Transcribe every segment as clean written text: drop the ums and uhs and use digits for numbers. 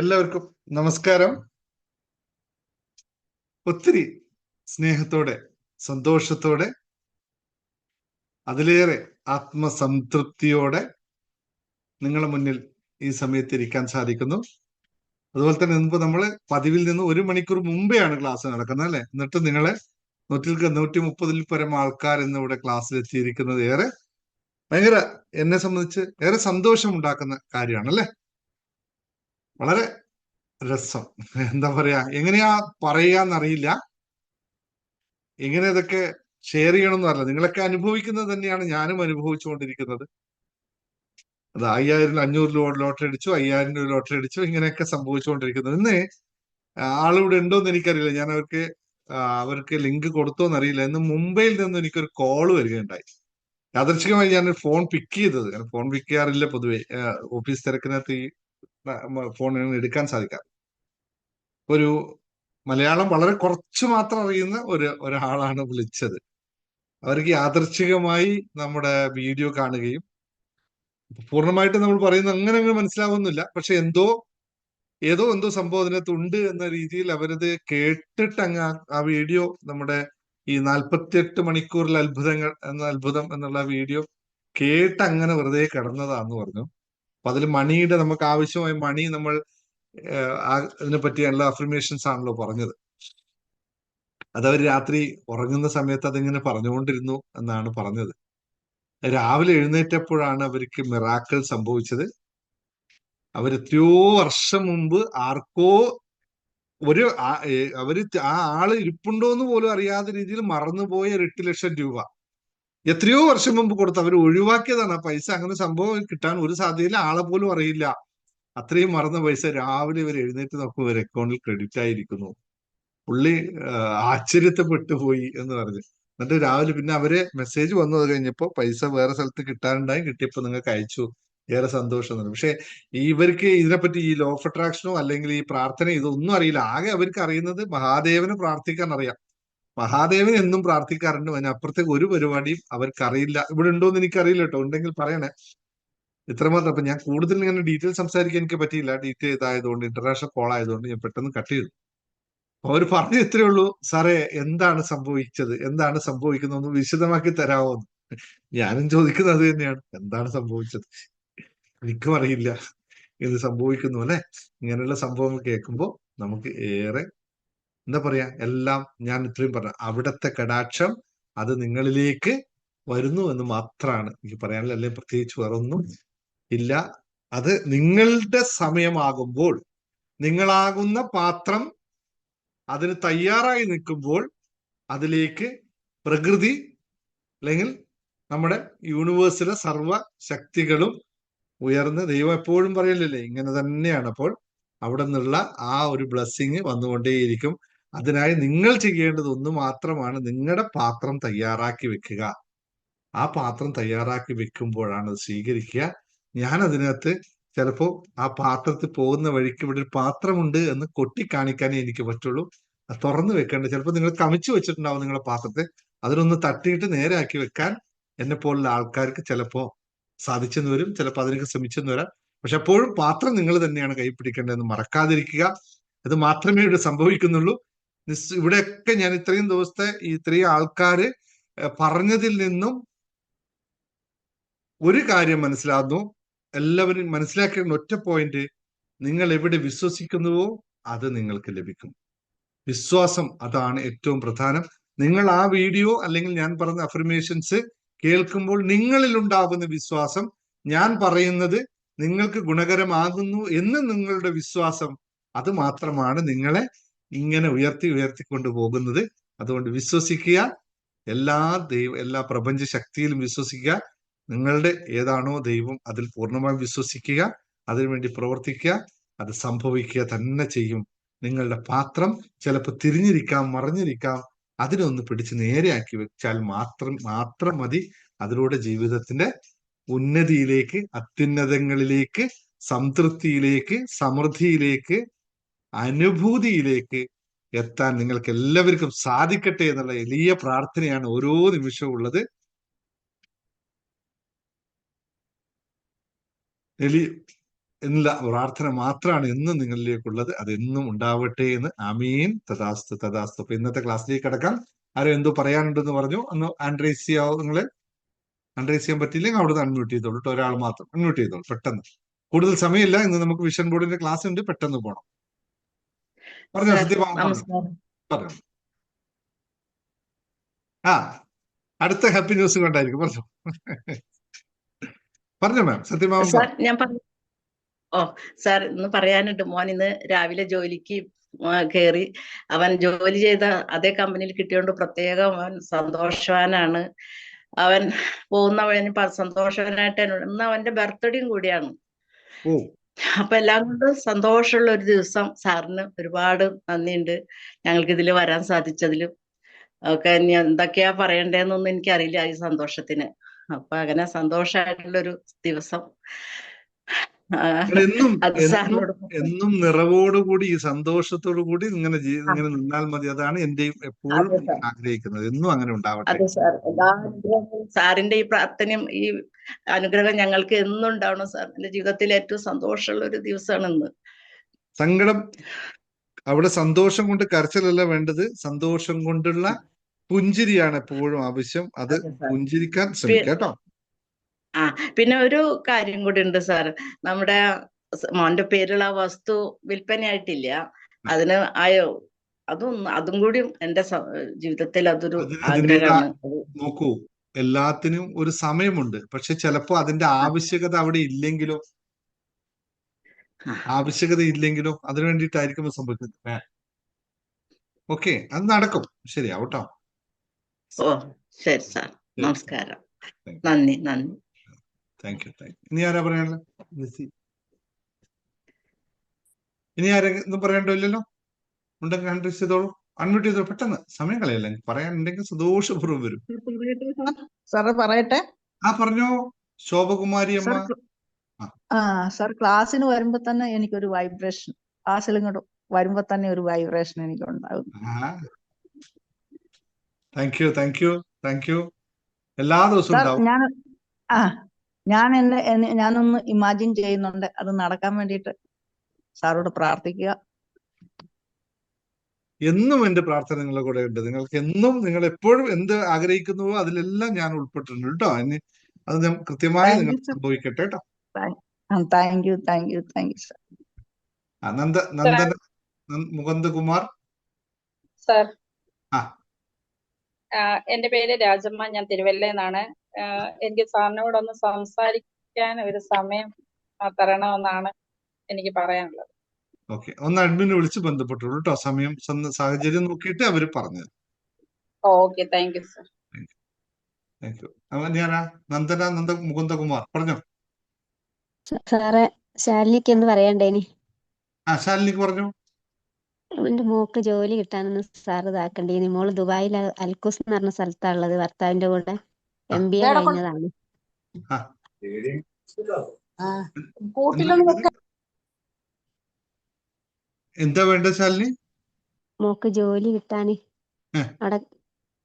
എല്ലാവർക്കും നമസ്കാരം. ഒത്തിരി സ്നേഹത്തോടെ, സന്തോഷത്തോടെ, അതിലേറെ ആത്മസംതൃപ്തിയോടെ നിങ്ങളുടെ മുന്നിൽ ഈ സമയത്ത് ഇരിക്കാൻ സാധിക്കുന്നു. അതുപോലെ തന്നെ ഇന്നിപ്പോ നമ്മള് പതിവിൽ നിന്ന് 1 മണിക്കൂർ മുമ്പെയാണ് ക്ലാസ് നടക്കുന്നത്, അല്ലെ? എന്നിട്ട് നിങ്ങളെ 130 പരം ആൾക്കാർ ഇന്ന് ഇവിടെ ക്ലാസ്സിൽ എത്തിയിരിക്കുന്നത് ഭയങ്കര, എന്നെ സംബന്ധിച്ച് ഏറെ സന്തോഷം ഉണ്ടാക്കുന്ന കാര്യമാണ്, അല്ലെ? വളരെ രസം. എന്താ പറയാ, എങ്ങനെയാ പറയാന്നറിയില്ല, എങ്ങനെ ഇതൊക്കെ ഷെയർ ചെയ്യണമെന്ന് അറിയില്ല. നിങ്ങളൊക്കെ അനുഭവിക്കുന്നത് തന്നെയാണ് ഞാനും അനുഭവിച്ചുകൊണ്ടിരിക്കുന്നത്. അത് 5000 500 ലോട്ടറി അടിച്ചു, 5000 രൂപ ലോട്ടറി അടിച്ചു, ഇങ്ങനെയൊക്കെ സംഭവിച്ചുകൊണ്ടിരിക്കുന്നത്. ഇന്ന് ആളിവിടെ ഉണ്ടോന്ന് എനിക്കറിയില്ല. ഞാൻ അവർക്ക് ലിങ്ക് കൊടുത്തോന്ന് അറിയില്ല. ഇന്ന് മുംബൈയിൽ നിന്ന് എനിക്കൊരു കോള് വരികയുണ്ടായി. യാദൃച്ഛികമായി ഞാൻ ഫോൺ പിക്ക് ചെയ്തത്, ഫോൺ പിക്ക് ചെയ്യാറില്ല പൊതുവെ, ഓഫീസ് തിരക്കിനകത്ത് ഈ ഫോൺ എടുക്കാൻ സാധിക്കാറ്. ഒരു മലയാളം വളരെ കുറച്ച് മാത്രം അറിയുന്ന ഒരാളാണ് വിളിച്ചത്. അവർക്ക് യാദൃച്ഛികമായി നമ്മുടെ വീഡിയോ കാണുകയും, പൂർണ്ണമായിട്ട് നമ്മൾ പറയുന്നത് അങ്ങനെ മനസ്സിലാവുന്നില്ല, പക്ഷെ ഏതോ സംഭവം അതിനകത്ത് ഉണ്ട് എന്ന രീതിയിൽ അവരത് കേട്ടിട്ട് ആ വീഡിയോ, നമ്മുടെ ഈ 48 മണിക്കൂറിൽ അത്ഭുതം എന്നുള്ള വീഡിയോ കേട്ട് അങ്ങനെ വെറുതെ കിടന്നതാന്ന് പറഞ്ഞു. അപ്പൊ അതിൽ മണിയുടെ, നമുക്ക് ആവശ്യമായ മണി, നമ്മൾ അതിനെ പറ്റിയുള്ള അഫർമേഷൻസ് ആണല്ലോ പറഞ്ഞത്. അതവർ രാത്രി ഉറങ്ങുന്ന സമയത്ത് അതിങ്ങനെ പറഞ്ഞുകൊണ്ടിരുന്നു എന്നാണ് പറഞ്ഞത്. രാവിലെ എഴുന്നേറ്റപ്പോഴാണ് അവർക്ക് മിറാക്കിൾ സംഭവിച്ചത്. അവരെത്രയോ വർഷം മുമ്പ് ആർക്കോ അവര് ആ ആള് ഇരിപ്പുണ്ടോ എന്ന് പോലും അറിയാത്ത രീതിയിൽ മറന്നുപോയ 8 ലക്ഷം രൂപ എത്രയോ വർഷം മുമ്പ് കൊടുത്ത് അവർ ഒഴിവാക്കിയതാണ് ആ പൈസ. അങ്ങനെ സംഭവം കിട്ടാൻ ഒരു സാധ്യതയില്ല, ആളെ പോലും അറിയില്ല. അത്രയും മറന്ന പൈസ രാവിലെ ഇവർ എഴുന്നേറ്റ് നോക്കുമ്പോൾ ഇവർ അക്കൗണ്ടിൽ ക്രെഡിറ്റ് ആയിരിക്കുന്നു. പുള്ളി ആശ്ചര്യപ്പെട്ടു പോയി എന്ന് പറഞ്ഞു. എന്നിട്ട് രാവിലെ പിന്നെ അവര് മെസ്സേജ് വന്നു. അത് കഴിഞ്ഞപ്പോ പൈസ വേറെ സ്ഥലത്ത് കിട്ടാനുണ്ടായി, കിട്ടിയപ്പോ നിങ്ങൾക്ക് അയച്ചു, ഏറെ സന്തോഷം. പക്ഷെ ഇവർക്ക് ഇതിനെപ്പറ്റി, ഈ ലോ ഓഫ് അട്രാക്ഷനോ അല്ലെങ്കിൽ ഈ പ്രാർത്ഥന, ഇതൊന്നും അറിയില്ല. ആകെ അവർക്ക് അറിയുന്നത് മഹാദേവന് പ്രാർത്ഥിക്കാൻ അറിയാം. മഹാദേവൻ എന്നും പ്രാർത്ഥിക്കാറുണ്ട്, അതിനപ്പുറത്തേക്ക് ഒരു പരിപാടിയും അവർക്ക് അറിയില്ല. ഇവിടെ ഉണ്ടോന്ന് എനിക്കറിയില്ല കേട്ടോ, ഉണ്ടെങ്കിൽ പറയണേ. ഇത്രമാത്രം. അപ്പൊ ഞാൻ കൂടുതൽ ഇങ്ങനെ ഡീറ്റെയിൽ സംസാരിക്കാൻ എനിക്ക് പറ്റിയില്ല, ഡീറ്റെയിൽ ഇതായതുകൊണ്ട്, ഇന്റർനാഷണൽ കോൾ ആയതുകൊണ്ട് ഞാൻ പെട്ടെന്ന് കട്ട് ചെയ്തു. അവർ പറഞ്ഞു ഇത്രയേ ഉള്ളൂ, സാറേ എന്താണ് സംഭവിച്ചത്, എന്താണ് സംഭവിക്കുന്നത്, വിശദമാക്കി തരാമോ? ഞാനും ചോദിക്കുന്നത് അത് തന്നെയാണ്, എന്താണ് സംഭവിച്ചത്? എനിക്കും അറിയില്ല ഇത് സംഭവിക്കുന്നു, അല്ലെ? ഇങ്ങനെയുള്ള സംഭവങ്ങൾ കേൾക്കുമ്പോൾ നമുക്ക് ഏറെ, എന്താ പറയാ, എല്ലാം ഞാൻ ഇത്രയും പറഞ്ഞ അവിടത്തെ കടാക്ഷം അത് നിങ്ങളിലേക്ക് വരുന്നു എന്ന് മാത്രമാണ് എനിക്ക് പറയാനുള്ള. അല്ലെങ്കിൽ പ്രത്യേകിച്ച് വേറൊന്നും ഇല്ല. അത് നിങ്ങളുടെ സമയമാകുമ്പോൾ, നിങ്ങളാകുന്ന പാത്രം അതിന് തയ്യാറായി നിൽക്കുമ്പോൾ, അതിലേക്ക് പ്രകൃതി അല്ലെങ്കിൽ നമ്മുടെ യൂണിവേഴ്സിലെ സർവ ശക്തികളും ഉയർന്ന്, ദൈവം എപ്പോഴും പറയലില്ലേ ഇങ്ങനെ തന്നെയാണ്. അപ്പോൾ അവിടെ നിന്നുള്ള ആ ഒരു ബ്ലെസ്സിങ് വന്നുകൊണ്ടേയിരിക്കും. അതിനായി നിങ്ങൾ ചെയ്യേണ്ടത് ഒന്ന് മാത്രമാണ്, നിങ്ങളുടെ പാത്രം തയ്യാറാക്കി വെക്കുക. ആ പാത്രം തയ്യാറാക്കി വെക്കുമ്പോഴാണ് അത് സ്വീകരിക്കുക. ഞാൻ അതിനകത്ത് ചിലപ്പോ ആ പാത്രത്തിൽ പോകുന്ന വഴിക്ക് ഇവിടെ ഒരു പാത്രമുണ്ട് എന്ന് കൊട്ടിക്കാണിക്കാനേ എനിക്ക് പറ്റുള്ളൂ. അത് തുറന്നു വെക്കേണ്ട, ചിലപ്പോൾ നിങ്ങൾ കമിച്ചു വെച്ചിട്ടുണ്ടാവും നിങ്ങളുടെ പാത്രത്തെ, അതിനൊന്ന് തട്ടിയിട്ട് നേരെ ആക്കി വെക്കാൻ എന്നെ പോലുള്ള ആൾക്കാർക്ക് ചിലപ്പോ സാധിച്ചെന്ന് വരും, ചിലപ്പോൾ അതിനൊക്കെ ശ്രമിച്ചെന്ന് വരാം. പക്ഷെ എപ്പോഴും പാത്രം നിങ്ങൾ തന്നെയാണ് കൈ പിടിക്കേണ്ടതെന്ന് മറക്കാതിരിക്കുക. ഇത് മാത്രമേ ഇവിടെ സംഭവിക്കുന്നുള്ളൂ. ഇവിടെയൊക്കെ ഞാൻ ഇത്രയും ദിവസത്തെ ഇത്രയും ആൾക്കാര് പറഞ്ഞതിൽ നിന്നും ഒരു കാര്യം മനസ്സിലാകുന്നു. എല്ലാവരും മനസ്സിലാക്കേണ്ട ഒറ്റ പോയിന്റ്, നിങ്ങൾ എവിടെ വിശ്വസിക്കുന്നുവോ അത് നിങ്ങൾക്ക് ലഭിക്കും. വിശ്വാസം, അതാണ് ഏറ്റവും പ്രധാനം. നിങ്ങൾ ആ വീഡിയോ അല്ലെങ്കിൽ ഞാൻ പറഞ്ഞ അഫർമേഷൻസ് കേൾക്കുമ്പോൾ നിങ്ങളിൽ ഉണ്ടാകുന്ന വിശ്വാസം, ഞാൻ പറയുന്നത് നിങ്ങൾക്ക് ഗുണകരമാകുന്നു എന്ന് നിങ്ങളുടെ വിശ്വാസം, അത് മാത്രമാണ് നിങ്ങളെ ഇങ്ങനെ ഉയർത്തിക്കൊണ്ട് പോകുന്നത്. അതുകൊണ്ട് വിശ്വസിക്കുക, എല്ലാ പ്രപഞ്ച ശക്തിയിലും വിശ്വസിക്കുക. നിങ്ങളുടെ ഏതാണോ ദൈവം അതിൽ പൂർണ്ണമായും വിശ്വസിക്കുക, അതിനുവേണ്ടി പ്രവർത്തിക്കുക, അത് സംഭവിക്കുക തന്നെ ചെയ്യും. നിങ്ങളുടെ പാത്രം ചിലപ്പോൾ തിരിഞ്ഞിരിക്കാം, മറിഞ്ഞിരിക്കാം, അതിനൊന്ന് പിടിച്ച് നേരെയാക്കി വെച്ചാൽ മാത്രം മതി. അതിലൂടെ ജീവിതത്തിന്റെ ഉന്നതിയിലേക്ക്, അത്യുന്നതങ്ങളിലേക്ക്, സംതൃപ്തിയിലേക്ക്, സമൃദ്ധിയിലേക്ക്, അനുഭൂതിയിലേക്ക് എത്താൻ നിങ്ങൾക്ക് എല്ലാവർക്കും സാധിക്കട്ടെ എന്നുള്ള എളിയ പ്രാർത്ഥനയാണ് ഓരോ നിമിഷവും ഉള്ളത്. എന്നുള്ള പ്രാർത്ഥന മാത്രമാണ് എന്നും നിങ്ങളിലേക്കുള്ളത്. അത് എന്നും ഉണ്ടാവട്ടെ എന്ന്. ആമീൻ. തഥാസ്തു തഥാസ്തു. അപ്പൊ ഇന്നത്തെ ക്ലാസ്സിലേക്ക് കിടക്കാം. ആരോ എന്തോ പറയാനുണ്ടെന്ന് പറഞ്ഞു. ഒന്ന് ആൻഡ്രൈസ് ചെയ്യാവോ നിങ്ങള്? ആൻഡ്രൈസ് ചെയ്യാൻ പറ്റിയില്ലെങ്കിൽ അവിടുന്ന് അൺമ്യൂട്ട് ചെയ്തോളൂ കേട്ടോ. ഒരാൾ മാത്രം അൺമ്യൂട്ട് ചെയ്തോളൂ പെട്ടെന്ന്. കൂടുതൽ സമയമില്ല. ഇന്ന് നമുക്ക് വിഷൻ ബോർഡിന്റെ ക്ലാസ് ഉണ്ട്. പെട്ടെന്ന് പോകണം. പറഞ്ഞോ സത്യഭാമ, പറഞ്ഞു. പറഞ്ഞു. ആ, അടുത്ത ഹാപ്പി ന്യൂസ് കൊണ്ടായിരിക്കും. പറഞ്ഞു. പറഞ്ഞോ മാം. സത്യഭാമ സാർ ഞാൻ സാർ ഇന്ന് പറയാനുണ്ട്. മോൻ ഇന്ന് രാവിലെ ജോലിക്ക് കയറി. അവൻ ജോലി ചെയ്ത അതേ കമ്പനിയിൽ കിട്ടിയോണ്ട് പ്രത്യേകം അവൻ സന്തോഷവാനാണ്. അവൻ പോകുന്ന വഴി സന്തോഷവാനായിട്ട് ഇന്ന് അവന്റെ ബർത്ത്ഡേയും കൂടിയാണ്. അപ്പൊ എല്ലാം കൊണ്ട് സന്തോഷമുള്ള ഒരു ദിവസം. സാറിന് ഒരുപാട് നന്ദിയുണ്ട് ഞങ്ങൾക്ക് ഇതിൽ വരാൻ സാധിച്ചതിലും ഒക്കെ. ഇനി എന്തൊക്കെയാ പറയണ്ടേന്നൊന്നും എനിക്കറിയില്ല ഈ സന്തോഷത്തിന്. അപ്പൊ അങ്ങനെ സന്തോഷമായിട്ടുള്ളൊരു ദിവസം. എന്നും നിറവോടുകൂടി ഈ സന്തോഷത്തോടു കൂടി ഇങ്ങനെ നിന്നാൽ മതി. അതാണ് എന്റെയും എപ്പോഴും ആഗ്രഹിക്കുന്നത്. എന്നും അങ്ങനെ ഉണ്ടാവട്ടെ. അതെ സാർ. എല്ലാ അനുഗ്രഹങ്ങളും സാറിന്റെ ഈ പ്രാർത്ഥനയും ഈ അനുഗ്രഹം ഞങ്ങൾക്ക് എന്നും ഉണ്ടാവണം സാർ. എന്റെ ജീവിതത്തിൽ ഏറ്റവും സന്തോഷമുള്ള ഒരു ദിവസമാണ് ഇന്ന്. സങ്കടം അവിടെ സന്തോഷം കൊണ്ട് കരച്ചിലല്ല വേണ്ടത്. സന്തോഷം കൊണ്ടുള്ള പുഞ്ചിരിയാണ് എപ്പോഴും ആവശ്യം. അത് പുഞ്ചിരിക്കാൻ ശ്രമിക്കാം കേട്ടോ. പിന്നെ ഒരു കാര്യം കൂടി ഉണ്ട് സാർ. നമ്മുടെ മോന്റെ പേരുള്ള വസ്തു വിൽപ്പനയായിട്ടില്ല. അതിന് അതും കൂടി എന്റെ ജീവിതത്തിൽ അതൊരു ആഗ്രഹമാണ്. നോക്കൂ, എല്ലാത്തിനും ഒരു സമയമുണ്ട്. പക്ഷെ ചിലപ്പോ അതിന്റെ ആവശ്യകത അവിടെ ഇല്ലെങ്കിലോ അതിനു വേണ്ടിയിട്ടായിരിക്കും സംഭവിക്കുന്നത്. ഓക്കെ, അത് നടക്കും. ശരിയാവട്ടോ. ശരി സാർ. നമസ്കാരം. നന്ദി. Thank you. ഇനി ആരാ പറയാനുള്ള? ഇനി ആരെങ്കിലും പറയണ്ടല്ലോ? ഉണ്ടെങ്കിൽ അൺമ്യൂട്ട് ചെയ്തോളൂ. അൺമ്യൂട്ട് ചെയ്തോളൂ പെട്ടെന്ന്. സമയം കളയല്ല. പറയാനുണ്ടെങ്കിൽ സന്തോഷപൂർവ്വം വരും. പറയട്ടെ. പറഞ്ഞോ ശോഭകുമാരി അമ്മ. സാർ ക്ലാസ്സിന് വരുമ്പോ തന്നെ എനിക്കൊരു വൈബ്രേഷൻ, ക്ലാസ്സിൽ ഇങ്ങോട്ട് വരുമ്പോ തന്നെ ഒരു വൈബ്രേഷൻ എനിക്ക് ഉണ്ടാകും. Thank you. എല്ലാ ദിവസവും ഞാനൊന്ന് ഇമാജിൻ ചെയ്യുന്നുണ്ട്. അത് നടക്കാൻ വേണ്ടിയിട്ട് സാറോട് പ്രാർത്ഥിക്കുക. എന്നും എന്റെ പ്രാർത്ഥന നിങ്ങളുടെ കൂടെ ഉണ്ട്. നിങ്ങൾക്ക് എന്നും നിങ്ങൾ എപ്പോഴും എന്ത് ആഗ്രഹിക്കുന്നുവോ അതിലെല്ലാം ഞാൻ ഉൾപ്പെട്ടിട്ടുണ്ട് കേട്ടോ. അത് ഞാൻ കൃത്യമായി നിങ്ങൾ സംഭവിക്കട്ടെ കേട്ടോ. Thank you sir. Nandana Mukundakumar sir. എന്റെ പേര് രാജമ്മ. ഞാൻ തിരുവല്ലയെന്നാണ്. എനിക്ക് സാറിനോടൊന്ന് സംസാരിക്കാൻ ഒരു സമയം തരണമെന്നാണ് എനിക്ക് പറയാനുള്ളത്. ഓക്കെ, ഒന്ന് അഡ്മിനെ വിളിച്ച് ബന്ധപ്പെട്ടുള്ളൂ കേട്ടോ. സമയം സാഹചര്യം നോക്കിയിട്ട് അവര് പറഞ്ഞത്. Okay, thank you sir. Thank you. ഞാനാ നന്ദന മുകുന്ദകുമാർ. പറഞ്ഞോ സാറേ. ശാലിനിക്ക് എന്ത് പറയണ്ടേനി? ശാലിനിക്ക് പറഞ്ഞു. എന്റെ മോക്ക് ജോലി കിട്ടാനൊന്ന് സാറ് ഇതാക്കണ്ടേനി. മോള് ദുബായിൽ അൽക്കൂസ് എന്ന് പറഞ്ഞ സ്ഥലത്താണുള്ളത്. ഭർത്താവിന്റെ കൂടെ MBA കഴിഞ്ഞതാണ്. എന്താ വേണ്ട ശാലിനി? മോക്ക് ജോലി കിട്ടാന്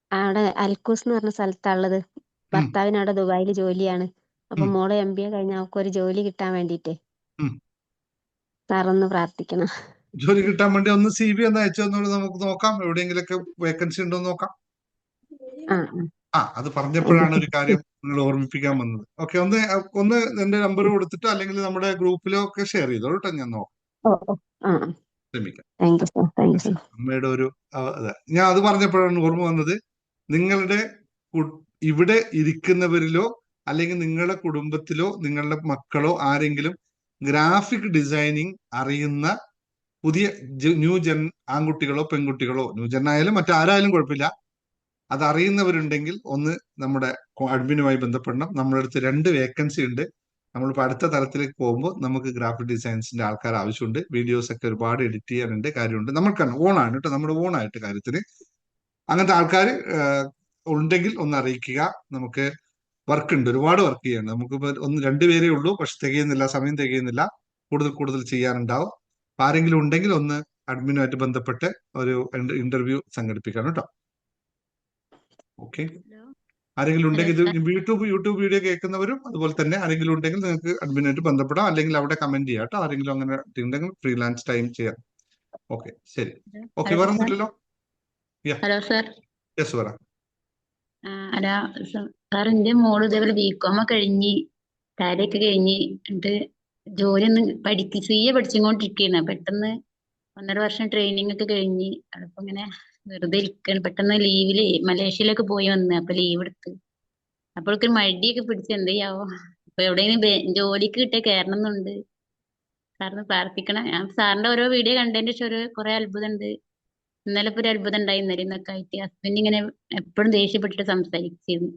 അവിടെ അൽക്കൂസ് എന്ന് പറഞ്ഞ സ്ഥലത്താണുള്ളത്. ഭർത്താവിന് അവിടെ ദുബായിൽ ജോലിയാണ്. അപ്പൊ മോള് MBA കഴിഞ്ഞ അവക്കൊരു ജോലി കിട്ടാൻ വേണ്ടിട്ട് സാറൊന്ന് പ്രാർത്ഥിക്കണം. ജോലി കിട്ടാൻ വേണ്ടി ഒന്ന് CV ഒന്ന് അയച്ചു തന്നോളൂ. നമുക്ക് നോക്കാം, എവിടെയെങ്കിലൊക്കെ വേക്കൻസി ഉണ്ടോ നോക്കാം. അത് പറഞ്ഞപ്പോഴാണ് ഒരു കാര്യം നിങ്ങൾ ഓർമ്മിപ്പിക്കാൻ വന്നത്. ഓക്കെ, ഒന്ന് എന്റെ നമ്പർ കൊടുത്തിട്ടോ അല്ലെങ്കിൽ നമ്മുടെ ഗ്രൂപ്പിലോ ഒക്കെ ഷെയർ ചെയ്തോളൂ കേട്ടോ. ഞാൻ നോക്കാം, ശ്രമിക്കാം. അമ്മയുടെ ഒരു ഞാൻ അത് പറഞ്ഞപ്പോഴാണ് ഓർമ്മ വന്നത്. നിങ്ങളുടെ ഇവിടെ ഇരിക്കുന്നവരിലോ അല്ലെങ്കിൽ നിങ്ങളുടെ കുടുംബത്തിലോ നിങ്ങളുടെ മക്കളോ ആരെങ്കിലും ഗ്രാഫിക് ഡിസൈനിങ് അറിയുന്ന പുതിയ ന്യൂ ജൻ ആൺകുട്ടികളോ പെൺകുട്ടികളോ, ന്യൂ ജൻ ആയാലും മറ്റാരായാലും കുഴപ്പമില്ല, അത് അറിയുന്നവരുണ്ടെങ്കിൽ ഒന്ന് നമ്മുടെ അഡ്മിനുമായി ബന്ധപ്പെടണം. നമ്മുടെ അടുത്ത് 2 വേക്കൻസി ഉണ്ട്. നമ്മളിപ്പോൾ അടുത്ത തലത്തിലേക്ക് പോകുമ്പോൾ നമുക്ക് ഗ്രാഫിക് ഡിസൈൻസിന്റെ ആൾക്കാർ ആവശ്യമുണ്ട്. വീഡിയോസ് ഒക്കെ ഒരുപാട് എഡിറ്റ് ചെയ്യാനുണ്ട്, കാര്യമുണ്ട്. നമ്മൾക്കാണ് ഓണാണ് കേട്ടോ, നമ്മുടെ ഓണായിട്ട് കാര്യത്തിന്. അങ്ങനത്തെ ആൾക്കാർ ഉണ്ടെങ്കിൽ ഒന്ന് അറിയിക്കുക. നമുക്ക് വർക്ക് ഉണ്ട്, ഒരുപാട് വർക്ക് ചെയ്യണം. നമുക്കിപ്പോൾ 1-2 പേരേ ഉള്ളൂ, പക്ഷെ തികയുന്നില്ല, സമയം തികയുന്നില്ല. കൂടുതൽ ചെയ്യാനുണ്ടാവും. അപ്പൊ ആരെങ്കിലും ഉണ്ടെങ്കിൽ ഒന്ന് അഡ്മിനുമായിട്ട് ബന്ധപ്പെട്ട് ഒരു ഇന്റർവ്യൂ സംഘടിപ്പിക്കണം കേട്ടോ. ഓക്കെ, ആരെങ്കിലും ഹലോ ഉണ്ടെങ്കിൽ സാർ. ഇത് യൂട്യൂബ് വീഡിയോ കേൾക്കുന്നവരും അതുപോലെ തന്നെ ആരെങ്കിലും ഉണ്ടെങ്കിൽ നിങ്ങൾക്ക് അഡ്മിനായിട്ട് ബന്ധപ്പെടാം, അല്ലെങ്കിൽ അവിടെ കമന്റ് ചെയ്യാം കേട്ടോ. ആരെങ്കിലും അങ്ങനെ ഉണ്ടെങ്കിൽ ഫ്രീലാൻസ് ടൈം ചെയ്യാം. ഓക്കെ, ശരി. ഓക്കെ, ഹലോ വേറെ സാർ. ഒന്നുമില്ലല്ലോ? Hello sir. യെസ്, പറ. അല്ല സാർ, എന്റെ മോള് ഇതേപോലെ ബികോം കഴിഞ്ഞ് ടാലിയൊക്കെ കഴിഞ്ഞ് എന്നിട്ട് ജോലി ഒന്ന് CA പഠിച്ചുകൊണ്ടിരിക്കുകയാണ്. പെട്ടെന്ന് 1.5 വർഷം ട്രെയിനിങ് ഒക്കെ കഴിഞ്ഞ് അപ്പൊ ഇങ്ങനെ വെറുതെ ഇരിക്കുകയാണ്. പെട്ടെന്ന് ലീവില് മലേഷ്യയിലൊക്കെ പോയി വന്ന്, അപ്പൊ ലീവ് എടുത്ത് അപ്പോഴൊക്കെ മടിയൊക്കെ പിടിച്ച് എന്ത് ചെയ്യാവോ? അപ്പൊ എവിടെയെങ്കിലും ജോലിക്ക് കിട്ടിയ കയറണം എന്നുണ്ട്. സാറിന് പ്രാർത്ഥിക്കണം. ഞാൻ സാറിന്റെ ഓരോ വീഡിയോ കണ്ടതിന്റെ ശേഷം കുറെ അത്ഭുതം ഉണ്ട്. ഇന്നലെ ഇപ്പൊ ഒരു അത്ഭുതം ഉണ്ടായി. ഇന്നലെ ഇന്നൊക്കെ ആയിട്ട് ഹസ്ബൻഡ് ഇങ്ങനെ എപ്പോഴും ദേഷ്യപ്പെട്ടിട്ട് സംസാരിച്ചിരുന്നു.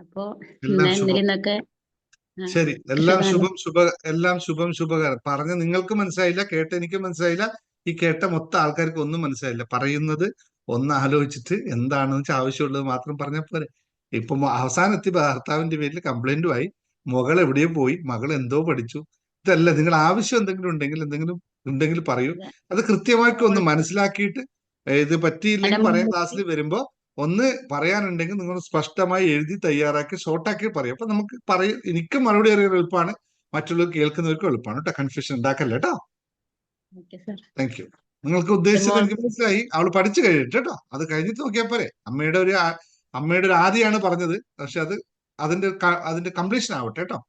അപ്പൊ എല്ലാം ഇന്നലെ ശുഭം. ഇന്നൊക്കെ ശരി, എല്ലാം സുഖമാണ്. എല്ലാം ശുഭകരം. പറഞ്ഞ നിങ്ങൾക്ക് മനസ്സിലായില്ല, കേട്ട എനിക്ക് മനസ്സിലായില്ല, ഈ കേട്ട മൊത്തം ആൾക്കാർക്ക് ഒന്നും മനസ്സിലായില്ല. പറയുന്നത് ഒന്ന് ആലോചിച്ചിട്ട് എന്താണെന്ന് വെച്ചാൽ ആവശ്യമുള്ളത് മാത്രം പറഞ്ഞാൽ പോരെ. ഇപ്പൊ അവസാനം എത്തി ഭർത്താവിന്റെ പേരിൽ കംപ്ലൈന്റുമായി, മകൾ എവിടെയോ പോയി, മകൾ എന്തോ പഠിച്ചു. ഇതല്ല, നിങ്ങൾ ആവശ്യം എന്തെങ്കിലും ഉണ്ടെങ്കിൽ പറയൂ. അത് കൃത്യമായിട്ട് ഒന്ന് മനസ്സിലാക്കിയിട്ട് ഇത് പറ്റിയില്ലെങ്കിൽ പറയാൻ ക്ലാസ്സിൽ വരുമ്പോ ഒന്ന് പറയാനുണ്ടെങ്കിൽ നിങ്ങൾ സ്പഷ്ടമായി എഴുതി തയ്യാറാക്കി ഷോർട്ടാക്കി പറയും. അപ്പൊ നമുക്ക് എനിക്ക് മറുപടി അറിയാൻ എളുപ്പമാണ്, മറ്റുള്ളവർ കേൾക്കുന്നവർക്കും എളുപ്പമാണ് കേട്ടോ. കൺഫ്യൂഷൻ ഉണ്ടാക്കല്ലേ കേട്ടോ. Thank you. നിങ്ങൾക്ക് ഉദ്ദേശിച്ചത് എനിക്ക് മനസ്സിലായി. അവൾ പഠിച്ചു കഴിഞ്ഞിട്ട് കേട്ടോ, അത് കഴിഞ്ഞിട്ട് നോക്കിയാൽ പോരെ. അമ്മയുടെ ഒരു ആദ്യമാണ് പറഞ്ഞത്, പക്ഷെ അതിന്റെ കംപ്ലീഷൻ ആവട്ടെ കേട്ടോ.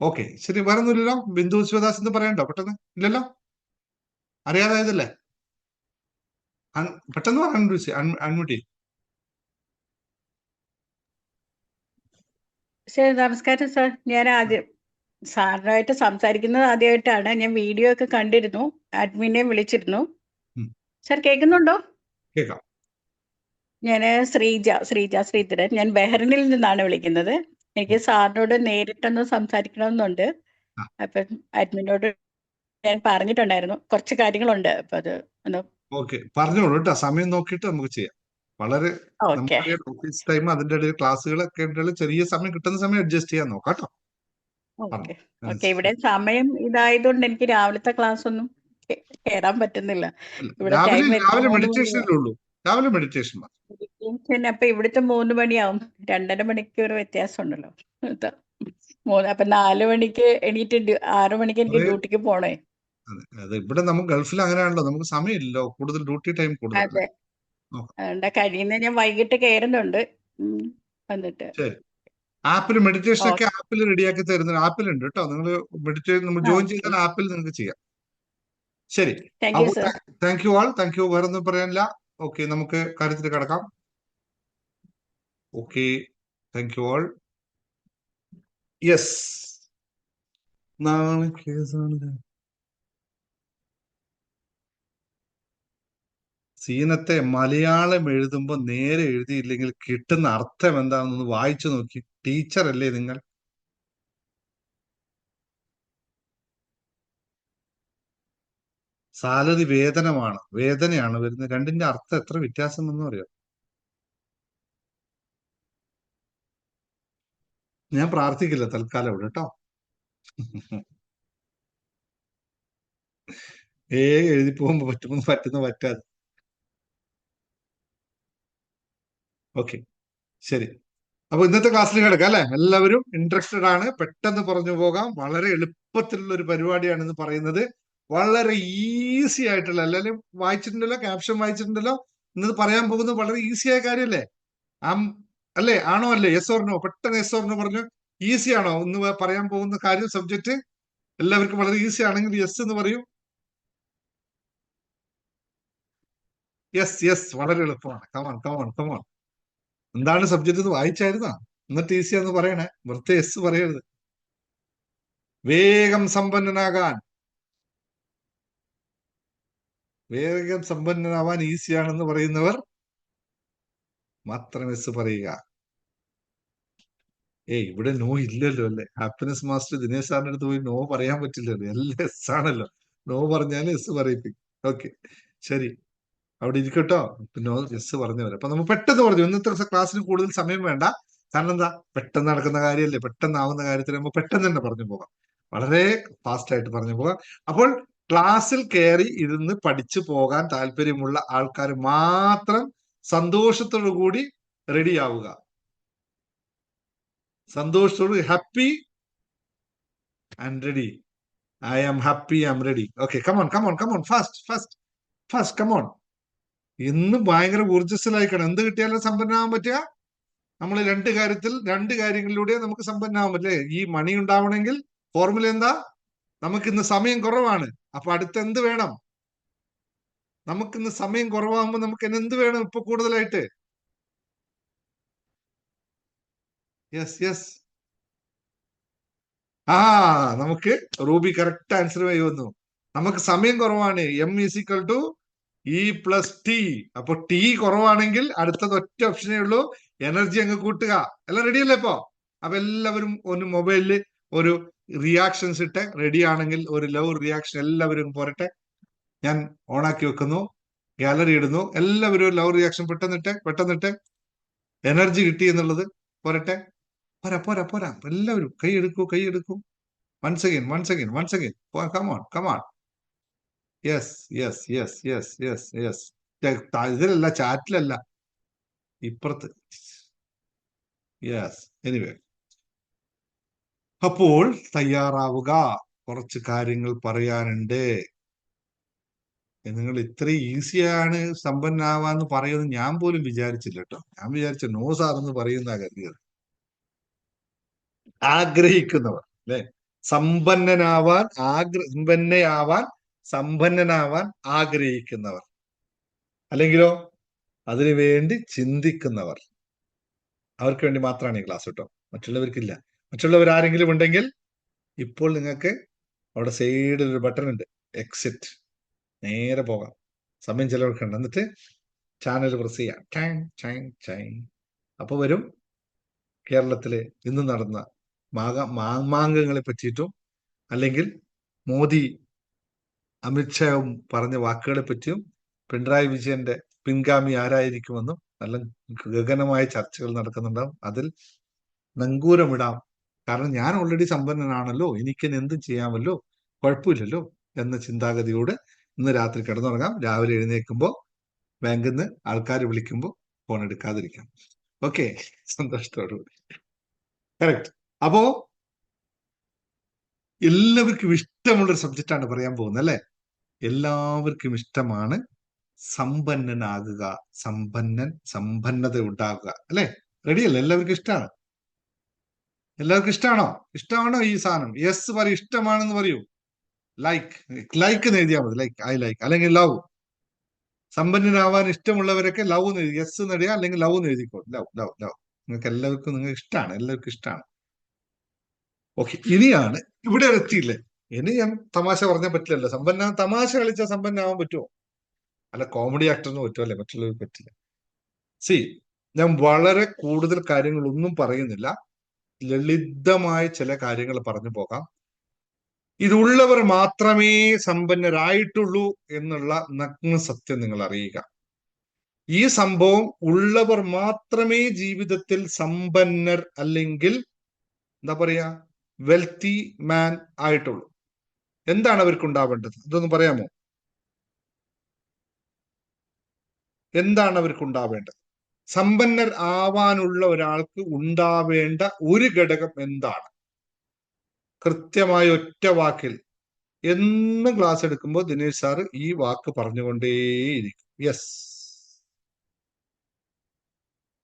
ഓക്കെ, ശരി. വേറെ ഒന്നുമില്ലല്ലോ? ബിന്ദു ശിവദാസ് എന്ന് പറയണ്ടോ പെട്ടെന്ന്? ഇല്ലല്ലോ, അറിയാതായതല്ലേ? പെട്ടെന്ന് പറയാൻ അൺമ്യൂട്ട്. ശരി, നമസ്കാരം സാർ. ഞാൻ സാറിനായിട്ട് സംസാരിക്കുന്നത് ആദ്യമായിട്ടാണ്. ഞാൻ വീഡിയോ ഒക്കെ കണ്ടിരുന്നു, അഡ്മിനെ വിളിച്ചിരുന്നു. സാർ കേൾക്കുന്നുണ്ടോ? കേൾക്കാം. ഞാൻ ശ്രീജ ശ്രീധരൻ. ഞാൻ ബഹ്റിനിൽ നിന്നാണ് വിളിക്കുന്നത്. എനിക്ക് സാറിനോട് നേരിട്ടൊന്ന് സംസാരിക്കണമെന്നുണ്ട്. അപ്പം അഡ്മിനോട് ഞാൻ പറഞ്ഞിട്ടുണ്ടായിരുന്നു, കുറച്ച് കാര്യങ്ങളുണ്ട്. അപ്പൊ അത് ഒന്ന് ഓക്കെ, പറഞ്ഞോളൂ കേട്ടോ. സമയം നോക്കിയിട്ട് നമുക്ക് ചെയ്യാം. വളരെ ഓഫീസ് ടൈം, അതിന്റെ ഇടയിൽ ക്ലാസ്സുകളൊക്കെ ഉണ്ടെങ്കിൽ ചെറിയ സമയം കിട്ടുന്ന സമയം അഡ്ജസ്റ്റ് ചെയ്യാൻ നോക്കാം കേട്ടോ. ഓക്കെ. ഇവിടെ സമയം ഇതായതുകൊണ്ട് എനിക്ക് രാവിലത്തെ ക്ലാസ് ഒന്നും കേറാൻ പറ്റുന്നില്ല. ഇവിടെ ടൈം രാവിലെ മെഡിറ്റേഷനല്ലേ ഉള്ളൂ, രാവിലെ മെഡിറ്റേഷൻ. അപ്പൊ ഇവിടുത്തെ 3 മണിയാവും. 2.5 മണിക്കൂർ വ്യത്യാസം ഉണ്ടല്ലോ. അപ്പൊ 4 മണിക്ക് എണീറ്റ് 6 മണിക്ക് എനിക്ക് ഡ്യൂട്ടിക്ക് പോണേ. അതെ, ഇവിടെ നമുക്ക് ഗൾഫിൽ അങ്ങനെയാണല്ലോ, നമുക്ക് സമയമില്ലല്ലോ, കൂടുതൽ ഡ്യൂട്ടി ടൈം കൂടുതൽ. അതെ, അതുകൊണ്ട് കഴിയുന്ന ഞാൻ വൈകിട്ട് കയറുന്നുണ്ട്. വന്നിട്ട് ശരി. ആപ്പിൽ മെഡിറ്റേഷൻ ഒക്കെ ആപ്പിൽ റെഡിയാക്കി തരുന്ന ആപ്പിൽ ഉണ്ട് കേട്ടോ. നിങ്ങൾ നമ്മൾ ജോയിൻ ചെയ്താൽ ആപ്പിൽ നിങ്ങൾക്ക് ചെയ്യാം. ശരി, thank you all. Thank you. വേറെ ഒന്നും പറയാനില്ല. ഓക്കെ, നമുക്ക് കാര്യത്തിൽ കിടക്കാം. Okay, thank you all. Yes, നാളെ കേസാണ്. സീനത്തെ മലയാളം എഴുതുമ്പോൾ നേരെ എഴുതിയില്ലെങ്കിൽ കിട്ടുന്ന അർത്ഥം എന്താണെന്ന് വായിച്ചു നോക്കി. ടീച്ചർ അല്ലേ നിങ്ങൾ? സാലറി വേദനയാണ് വരുന്നത്. രണ്ടിന്റെ അർത്ഥം എത്ര വ്യത്യാസം എന്ന് അറിയാം. ഞാൻ പ്രാർത്ഥിക്കില്ല തൽക്കാലം ഇവിടെ കേട്ടോ. എഴുതി പോകുമ്പോ പറ്റാതെ. ഓക്കെ, ശരി. അപ്പൊ ഇന്നത്തെ ക്ലാസ്സിൽ കിടക്കാം അല്ലെ? എല്ലാവരും ഇൻട്രസ്റ്റഡ് ആണ്, പെട്ടെന്ന് പറഞ്ഞു പോകാം. വളരെ എളുപ്പത്തിലുള്ള ഒരു പരിപാടിയാണെന്ന് പറയുന്നത്. വളരെ ഈസി ആയിട്ടുള്ള, എല്ലാവരും വായിച്ചിട്ടുണ്ടല്ലോ, ക്യാപ്ഷൻ വായിച്ചിട്ടുണ്ടല്ലോ. ഇന്നത് പറയാൻ പോകുന്നത് വളരെ ഈസിയായ കാര്യമല്ലേ? അല്ലേ? ആണോ അല്ലേ? Yes or no? പെട്ടെന്ന് യെസ് ഓർ നോ പറഞ്ഞു. ഈസി ആണോ ഇന്ന് പറയാൻ പോകുന്ന കാര്യം? സബ്ജക്റ്റ് എല്ലാവർക്കും വളരെ ഈസി ആണെങ്കിൽ യെസ് എന്ന് പറയൂ. യെസ്, വളരെ എളുപ്പമാണ്. കമോൺ. എന്താണ് സബ്ജക്റ്റ് എന്ന് വായിച്ചായിരുന്നോ? എന്നിട്ട് ഈസിയാന്ന് പറയണേ, വെറുതെ യെസ് പറയരുത്. വേഗം സമ്പന്നനാവാൻ ഈസിയാണെന്ന് പറയുന്നവർ മാത്രം യെസ് പറയുക. ഇവിടെ നോ ഇല്ലല്ലോ അല്ലേ? ഹാപ്പിനെസ് മാസ്റ്റർ ദിനേശ് സാറിന്റെ അടുത്ത് പോയി നോ പറയാൻ പറ്റില്ലല്ലോ, എല്ലാം യെസ് ആണല്ലോ. നോ പറഞ്ഞാൽ യെസ് പറയിപ്പിക്കും. ഓക്കെ, ശരി, അവിടെ ഇരിക്കട്ടോ. നോ യെസ് പറഞ്ഞവരെ അപ്പൊ നമ്മൾ പെട്ടെന്ന് പറഞ്ഞു. ഇന്നത്തെ ക്ലാസ്സിന് കൂടുതൽ സമയം വേണ്ട. കാരണം എന്താ, പെട്ടെന്ന് നടക്കുന്ന കാര്യമല്ലേ, പെട്ടെന്നാവുന്ന കാര്യത്തിൽ നമ്മൾ പെട്ടെന്ന് തന്നെ പറഞ്ഞു പോകാം. വളരെ ഫാസ്റ്റ് ആയിട്ട് പറഞ്ഞു പോകാം. അപ്പോൾ ക്ലാസ്സിൽ കയറി ഇരുന്ന് പഠിച്ചു പോകാൻ താല്പര്യമുള്ള ആൾക്കാർ മാത്രം സന്തോഷത്തോടു കൂടി റെഡി ആവുക. സന്തോഷത്തോട് happy and ready. I am happy, I am ready. Okay, come on come on come on, fast fast fast, come on. ഇന്ന് ഭയങ്കര ഊർജ്ജസ്വലായിക്കണം. എന്ത് കിട്ടിയാലും സമ്പന്നമാകാൻ പറ്റുക? നമ്മൾ രണ്ട് കാര്യങ്ങളിലൂടെ നമുക്ക് സമ്പന്നമാകാൻ പറ്റില്ലേ? ഈ മണി ഉണ്ടാവണമെങ്കിൽ ഫോർമുല എന്താ? നമുക്കിന്ന് സമയം കുറവാണ്. അപ്പൊ അടുത്ത് എന്ത് വേണം? നമുക്കിന്ന് സമയം കുറവാകുമ്പോ നമുക്ക് എന്ത് വേണം ഇപ്പൊ കൂടുതലായിട്ട്? യെസ് യെസ്, നമുക്ക് റൂബി കറക്റ്റ് ആൻസർ വന്നു. നമുക്ക് സമയം കുറവാണ്. M=E+T. അപ്പൊ ടി കുറവാണെങ്കിൽ അടുത്തത് ഒറ്റ ഓപ്ഷനേ ഉള്ളൂ, എനർജി അങ്ങ് കൂട്ടുക. എല്ലാം റെഡി അല്ലേ ഇപ്പൊ? അപ്പൊ എല്ലാവരും ഒരു മൊബൈലില് ഒരു റിയാക്ഷൻസ് ഇട്ട് റെഡി ആണെങ്കിൽ ഒരു ലവ് റിയാക്ഷൻ എല്ലാവരും പോരട്ടെ. ഞാൻ ഓണാക്കി വെക്കുന്നു, ഗാലറി ഇടുന്നു. എല്ലാവരും ഒരു ലവ് റിയാക്ഷൻ പെട്ടെന്നിട്ട് എനർജി കിട്ടി എന്നുള്ളത് പോരട്ടെ. പോരാ. എല്ലാവരും കൈ എടുക്കൂ. Once again. കമോൺ. യെസ്. ഇതിലല്ല, ചാറ്റിലല്ല, ഇപ്പുറത്ത്. Yes, anyway. അപ്പോൾ തയ്യാറാവുക, കുറച്ച് കാര്യങ്ങൾ പറയാനുണ്ട്. നിങ്ങൾ ഇത്ര ഈസിയാണ് സമ്പന്നാവാന്ന് പറയുന്നത് ഞാൻ പോലും വിചാരിച്ചില്ല കേട്ടോ. ഞാൻ വിചാരിച്ച നോ സാറെന്ന് പറയുന്ന കരുതിയത്. ആഗ്രഹിക്കുന്നവർ അല്ലെ, സമ്പന്നനാവാൻ ആഗ്രഹിക്കുന്നവർ, അല്ലെങ്കിലോ അതിനു വേണ്ടി ചിന്തിക്കുന്നവർ, അവർക്ക് വേണ്ടി മാത്രമാണ് ഈ ക്ലാസ് കേട്ടോ. മറ്റുള്ളവർക്കില്ല. മറ്റുള്ളവർ ആരെങ്കിലും ഉണ്ടെങ്കിൽ ഇപ്പോൾ നിങ്ങൾക്ക് അവിടെ സൈഡിൽ ഒരു ബട്ടൺ ഉണ്ട്, എക്സിറ്റ്. നേരെ പോകാം, സമയം ചിലവർക്കുണ്ട്. എന്നിട്ട് ചാനൽ പ്രസ് ചെയ്യാം, അപ്പൊ വരും കേരളത്തിലെ ഇന്ന് നടന്ന മാമാങ്കങ്ങളെ പറ്റിയിട്ടും അല്ലെങ്കിൽ മോദി അമിത്ഷാവും പറഞ്ഞ വാക്കുകളെ പറ്റിയും പിണറായി വിജയന്റെ പിൻഗാമി ആരായിരിക്കുമെന്നും നല്ല ഗഗനമായ ചർച്ചകൾ നടക്കുന്നുണ്ടാവും. അതിൽ നങ്കൂരമിടാം. കാരണം ഞാൻ ഓൾറെഡി സമ്പന്നനാണല്ലോ, എനിക്കിന് എന്തും ചെയ്യാമല്ലോ, കുഴപ്പമില്ലല്ലോ എന്ന ചിന്താഗതിയോട് ഇന്ന് രാത്രി കിടന്നുറങ്ങാം. രാവിലെ എഴുന്നേൽക്കുമ്പോൾ ബാങ്കിൽ നിന്ന് ആൾക്കാർ വിളിക്കുമ്പോൾ ഫോൺ എടുക്കാതിരിക്കാം. ഓക്കെ, സന്തോഷത്തോടുകൂടി. കറക്റ്റ്. അപ്പോ എല്ലാവർക്കും ഇഷ്ടമുള്ളൊരു സബ്ജക്റ്റാണ് പറയാൻ പോകുന്നത് അല്ലെ. എല്ലാവർക്കും ഇഷ്ടമാണ് സമ്പന്നനാകുക, സമ്പന്നത ഉണ്ടാകുക അല്ലെ. റെഡിയല്ലേ? എല്ലാവർക്കും ഇഷ്ടമാണ്. എല്ലാവർക്കും ഇഷ്ടമാണോ ഈ സാധനം? യെസ് പറയൂ, ഇഷ്ടമാണെന്ന് പറയൂ. ലൈക്ക് എഴുതിയാൽ മതി. ഐ ലൈക്ക് അല്ലെങ്കിൽ ലവ്. സമ്പന്നനാവാൻ ഇഷ്ടമുള്ളവരൊക്കെ ലവ് എന്ന് എഴുതി, യെസ് എന്ന് എഴുതിയാ, അല്ലെങ്കിൽ ലവ് എന്ന് എഴുതിക്കോ. ലവ്. നിങ്ങൾക്ക് എല്ലാവർക്കും എല്ലാവർക്കും ഇഷ്ടമാണ്. ഓക്കെ, ഇനിയാണ് ഇവിടെ എത്തിയില്ലേ. ഇനി ഞാൻ തമാശ പറഞ്ഞാൽ പറ്റില്ലല്ലോ. തമാശ കളിച്ചാൽ സമ്പന്നാവാൻ പറ്റുമോ? അല്ല, കോമഡി ആക്ടറിന് പറ്റുമല്ലേ, മറ്റുള്ളവർക്ക് പറ്റില്ല. ഞാൻ വളരെ കൂടുതൽ കാര്യങ്ങളൊന്നും പറയുന്നില്ല, ലളിതമായ ചില കാര്യങ്ങൾ പറഞ്ഞു പോകാം. ഇതുള്ളവർ മാത്രമേ സമ്പന്നരായിട്ടുള്ളൂ എന്നുള്ള നഗ്ന സത്യം നിങ്ങൾ അറിയുക. ഈ സംഭവം ഉള്ളവർ മാത്രമേ ജീവിതത്തിൽ സമ്പന്നർ അല്ലെങ്കിൽ എന്താ പറയാ വെൽത്തി മാൻ ആയിട്ടുള്ളൂ. എന്താണ് അവർക്ക് ഉണ്ടാവേണ്ടത്? ഇതൊന്ന് പറയാമോ? എന്താണ് അവർക്ക് ഉണ്ടാവേണ്ടത്? സമ്പന്നർ ആവാനുള്ള ഒരാൾക്ക് ഉണ്ടാവേണ്ട ഒരു ഘടകം എന്താണ്? കൃത്യമായ ഒറ്റ വാക്കിൽ എന്ന് ക്ലാസ് എടുക്കുമ്പോൾ ദിനേശ് സാറ് ഈ വാക്ക് പറഞ്ഞുകൊണ്ടേയിരിക്കും. യെസ്,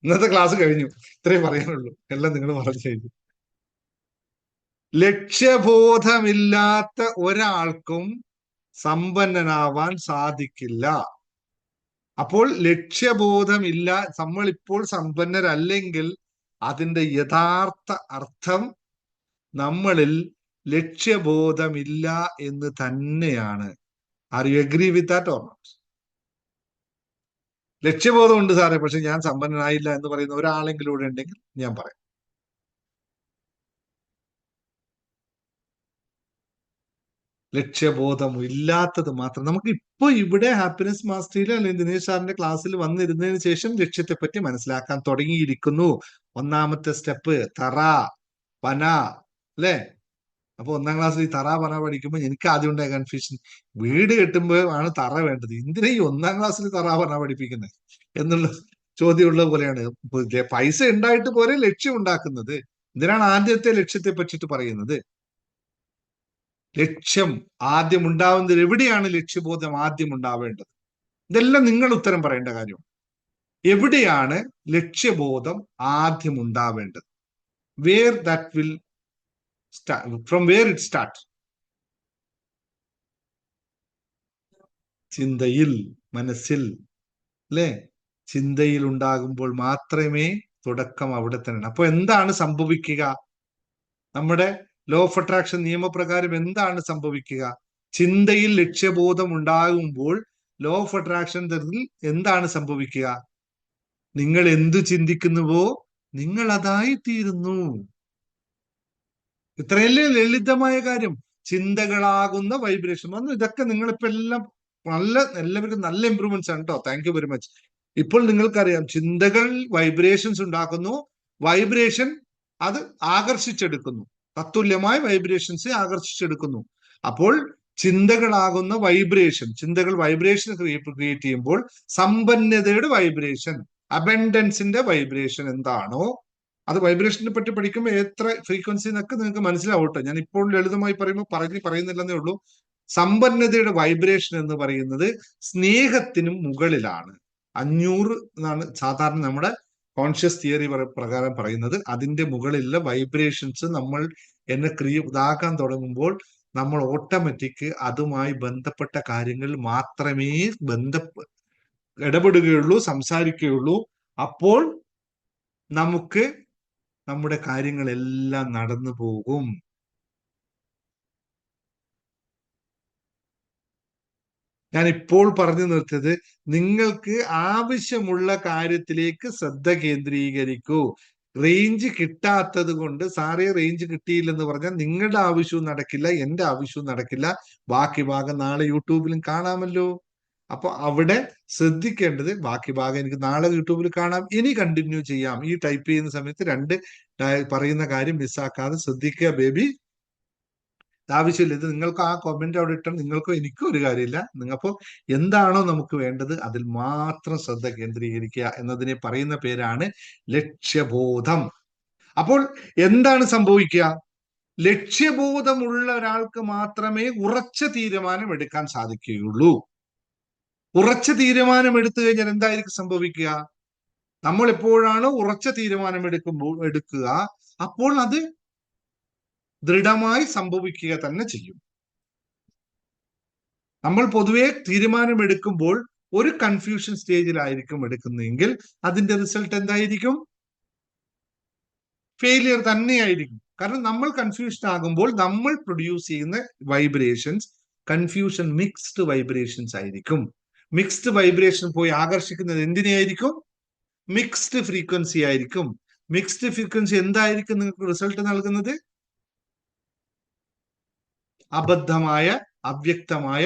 ഇന്നത്തെ ക്ലാസ് കഴിഞ്ഞു. ഇത്രയും പറയാനുള്ളൂ. എല്ലാം നിങ്ങൾ പറഞ്ഞു കഴിഞ്ഞു. ലക്ഷ്യബോധമില്ലാത്ത ഒരാൾക്കും സമ്പന്നനാവാൻ സാധിക്കില്ല. അപ്പോൾ ലക്ഷ്യബോധമില്ല, നമ്മളിപ്പോൾ സമ്പന്നരല്ലെങ്കിൽ അതിന്റെ യഥാർത്ഥ അർത്ഥം നമ്മളിൽ ലക്ഷ്യബോധമില്ല എന്ന് തന്നെയാണ്. Are you agree with that or not? ലക്ഷ്യബോധം ഉണ്ട് സാറേ, പക്ഷെ ഞാൻ സമ്പന്നനായില്ല എന്ന് പറയുന്ന ഒരാളെങ്കിലും ഇവിടെ ഉണ്ടെങ്കിൽ ഞാൻ പറയാം. ലക്ഷ്യബോധം ഇല്ലാത്തത് മാത്രം. നമുക്ക് ഇപ്പൊ ഇവിടെ ഹാപ്പിനെസ് മാസ്റ്ററിയിൽ അല്ലെങ്കിൽ ദിനേശ് സാറിന്റെ ക്ലാസ്സിൽ വന്നിരുന്നതിന് ശേഷം ലക്ഷ്യത്തെ പറ്റി മനസ്സിലാക്കാൻ തുടങ്ങിയിരിക്കുന്നു. ഒന്നാമത്തെ സ്റ്റെപ്പ് തറ പന അല്ലെ. അപ്പൊ 1-ാം ക്ലാസ്സിൽ ഈ തറ പന പഠിക്കുമ്പോൾ എനിക്ക് ആദ്യം ഉണ്ടായ കൺഫ്യൂഷൻ, വീട് കെട്ടുമ്പോൾ ആണ് തറ വേണ്ടത്, എന്തിനാ ഈ 1-ാം ക്ലാസ്സിൽ തറ പന പഠിപ്പിക്കുന്നത് എന്നുള്ളത് ചോദ്യമുള്ള പോലെയാണ്. പൈസ ഉണ്ടായിട്ട് പോരെ ലക്ഷ്യം ഉണ്ടാക്കുന്നത്. എന്തിനാണ് ആദ്യത്തെ ലക്ഷ്യത്തെ പറ്റിയിട്ട് പറയുന്നത്? ലക്ഷ്യം ആദ്യം ഉണ്ടാവുന്നത് എവിടെയാണ്? ലക്ഷ്യബോധം ആദ്യം ഉണ്ടാവേണ്ടത്. ഇതെല്ലാം നിങ്ങൾ ഉത്തരം പറയേണ്ട കാര്യമാണ്. എവിടെയാണ് ലക്ഷ്യബോധം ആദ്യം ഉണ്ടാവേണ്ടത്? Where that will from where it start? ചിന്തയിൽ, മനസ്സിൽ, അല്ലെ? ചിന്തയിൽ ഉണ്ടാകുമ്പോൾ മാത്രമേ തുടക്കം അവിടെ തന്നെ. അപ്പൊ എന്താണ് സംഭവിക്കുക? നമ്മുടെ ലോ ഓഫ് അട്രാക്ഷൻ നിയമപ്രകാരം എന്താണ് സംഭവിക്കുക? ചിന്തയിൽ ലക്ഷ്യബോധം ഉണ്ടാകുമ്പോൾ ലോ ഓഫ് അട്രാക്ഷൻ എന്താണ് സംഭവിക്കുക? നിങ്ങൾ എന്തു ചിന്തിക്കുന്നുവോ നിങ്ങൾ അതായി തീരുന്നു. ഇത്രയല്ലേ ലളിതമായ കാര്യം. ചിന്തകളാകുന്ന വൈബ്രേഷൻ വന്നു. ഇതൊക്കെ നിങ്ങളിപ്പോ എല്ലാം എല്ലാവർക്കും നല്ല ഇമ്പ്രൂവ്മെന്റ്സ് ആണ് കേട്ടോ. Thank you very much. ഇപ്പോൾ നിങ്ങൾക്കറിയാം, ചിന്തകൾ വൈബ്രേഷൻസ് ഉണ്ടാക്കുന്നു. വൈബ്രേഷൻ അത് ആകർഷിച്ചെടുക്കുന്നു. തത്തുല്യമായ വൈബ്രേഷൻസ് ആകർഷിച്ചെടുക്കുന്നു. അപ്പോൾ ചിന്തകളാകുന്ന വൈബ്രേഷൻ, ചിന്തകൾ വൈബ്രേഷൻ ക്രിയേറ്റ് ചെയ്യുമ്പോൾ സമ്പന്നതയുടെ വൈബ്രേഷൻ, അബൻഡൻസിന്റെ വൈബ്രേഷൻ എന്താണോ അത്, വൈബ്രേഷനെ പറ്റി പഠിക്കുമ്പോൾ എത്ര ഫ്രീക്വൻസി എന്നൊക്കെ നിങ്ങൾക്ക് മനസ്സിലാവട്ടെ. ഞാൻ ഇപ്പോൾ ലളിതമായി പറയുന്നില്ലെന്നേ ഉള്ളൂ. സമ്പന്നതയുടെ വൈബ്രേഷൻ എന്ന് പറയുന്നത് സ്നേഹത്തിനും മുകളിലാണ്. 500 എന്നാണ് സാധാരണ നമ്മുടെ കോൺഷ്യസ് തിയറി പ്രകാരം പറയുന്നത്. അതിന്റെ മുകളിലുള്ള വൈബ്രേഷൻസ് നമ്മൾ ഇതാക്കാൻ തുടങ്ങുമ്പോൾ നമ്മൾ ഓട്ടോമാറ്റിക് അതുമായി ബന്ധപ്പെട്ട കാര്യങ്ങൾ മാത്രമേ ഇടപെടുകയുള്ളൂ, സംസാരിക്കുകയുള്ളൂ. അപ്പോൾ നമുക്ക് നമ്മുടെ കാര്യങ്ങളെല്ലാം നടന്നു പോകും. ഞാൻ ഇപ്പോൾ പറഞ്ഞു നിർത്തിയത്, നിങ്ങൾക്ക് ആവശ്യമുള്ള കാര്യത്തിലേക്ക് ശ്രദ്ധ കേന്ദ്രീകരിക്കൂ. റേഞ്ച് കിട്ടാത്തത് കൊണ്ട്, സാറേ റേഞ്ച് കിട്ടിയില്ലെന്ന് പറഞ്ഞാൽ നിങ്ങളുടെ ആവശ്യവും നടക്കില്ല, എന്റെ ആവശ്യവും നടക്കില്ല. ബാക്കി ഭാഗം നാളെ യൂട്യൂബിലും കാണാമല്ലോ. അപ്പൊ അവിടെ ശ്രദ്ധിക്കേണ്ടത്, ബാക്കി ഭാഗം എനിക്ക് നാളെ യൂട്യൂബിൽ കാണാം, ഇനി കണ്ടിന്യൂ ചെയ്യാം. ഈ ടൈപ്പ് ചെയ്യുന്ന സമയത്ത് പറയുന്ന കാര്യം മിസ്സാക്കാതെ ശ്രദ്ധിക്കുക ബേബി. ആവശ്യമില്ല. ഇത് നിങ്ങൾക്ക് ആ കമന്റ് അവിടെ ഇട്ടാൽ നിങ്ങൾക്കോ എനിക്കോ ഒരു കാര്യമില്ല. നിങ്ങൾക്കോ എന്താണോ നമുക്ക് വേണ്ടത് അതിൽ മാത്രം ശ്രദ്ധ കേന്ദ്രീകരിക്കുക എന്നതിനെ പറയുന്ന പേരാണ് ലക്ഷ്യബോധം. അപ്പോൾ എന്താണ് സംഭവിക്കുക? ലക്ഷ്യബോധമുള്ള ഒരാൾക്ക് മാത്രമേ ഉറച്ച തീരുമാനം എടുക്കാൻ സാധിക്കുകയുള്ളൂ. ഉറച്ച തീരുമാനം എടുത്തു കഴിഞ്ഞാൽ എന്തായിരിക്കും സംഭവിക്കുക? നമ്മൾ എപ്പോഴാണ് ഉറച്ച തീരുമാനം എടുക്കുക, അപ്പോൾ അത് ദൃഢമായി സംഭവിക്കുക തന്നെ ചെയ്യും. നമ്മൾ പൊതുവെ തീരുമാനമെടുക്കുമ്പോൾ ഒരു കൺഫ്യൂഷൻ സ്റ്റേജിലായിരിക്കും എടുക്കുന്നതെങ്കിൽ അതിന്റെ റിസൾട്ട് എന്തായിരിക്കും? ഫെയിലിയർ തന്നെയായിരിക്കും. കാരണം നമ്മൾ കൺഫ്യൂഷൻ ആകുമ്പോൾ നമ്മൾ പ്രൊഡ്യൂസ് ചെയ്യുന്ന വൈബ്രേഷൻസ് കൺഫ്യൂഷൻ മിക്സ്ഡ് വൈബ്രേഷൻസ് ആയിരിക്കും. മിക്സ്ഡ് വൈബ്രേഷൻ പോയി ആകർഷിക്കുന്നത് എന്തിനെയായിരിക്കും? മിക്സ്ഡ് ഫ്രീക്വൻസി ആയിരിക്കും. മിക്സ്ഡ് ഫ്രീക്വൻസി എന്തായിരിക്കും നിങ്ങൾക്ക് റിസൾട്ട് നൽകുന്നത്? അബദ്ധമായ, അവ്യക്തമായ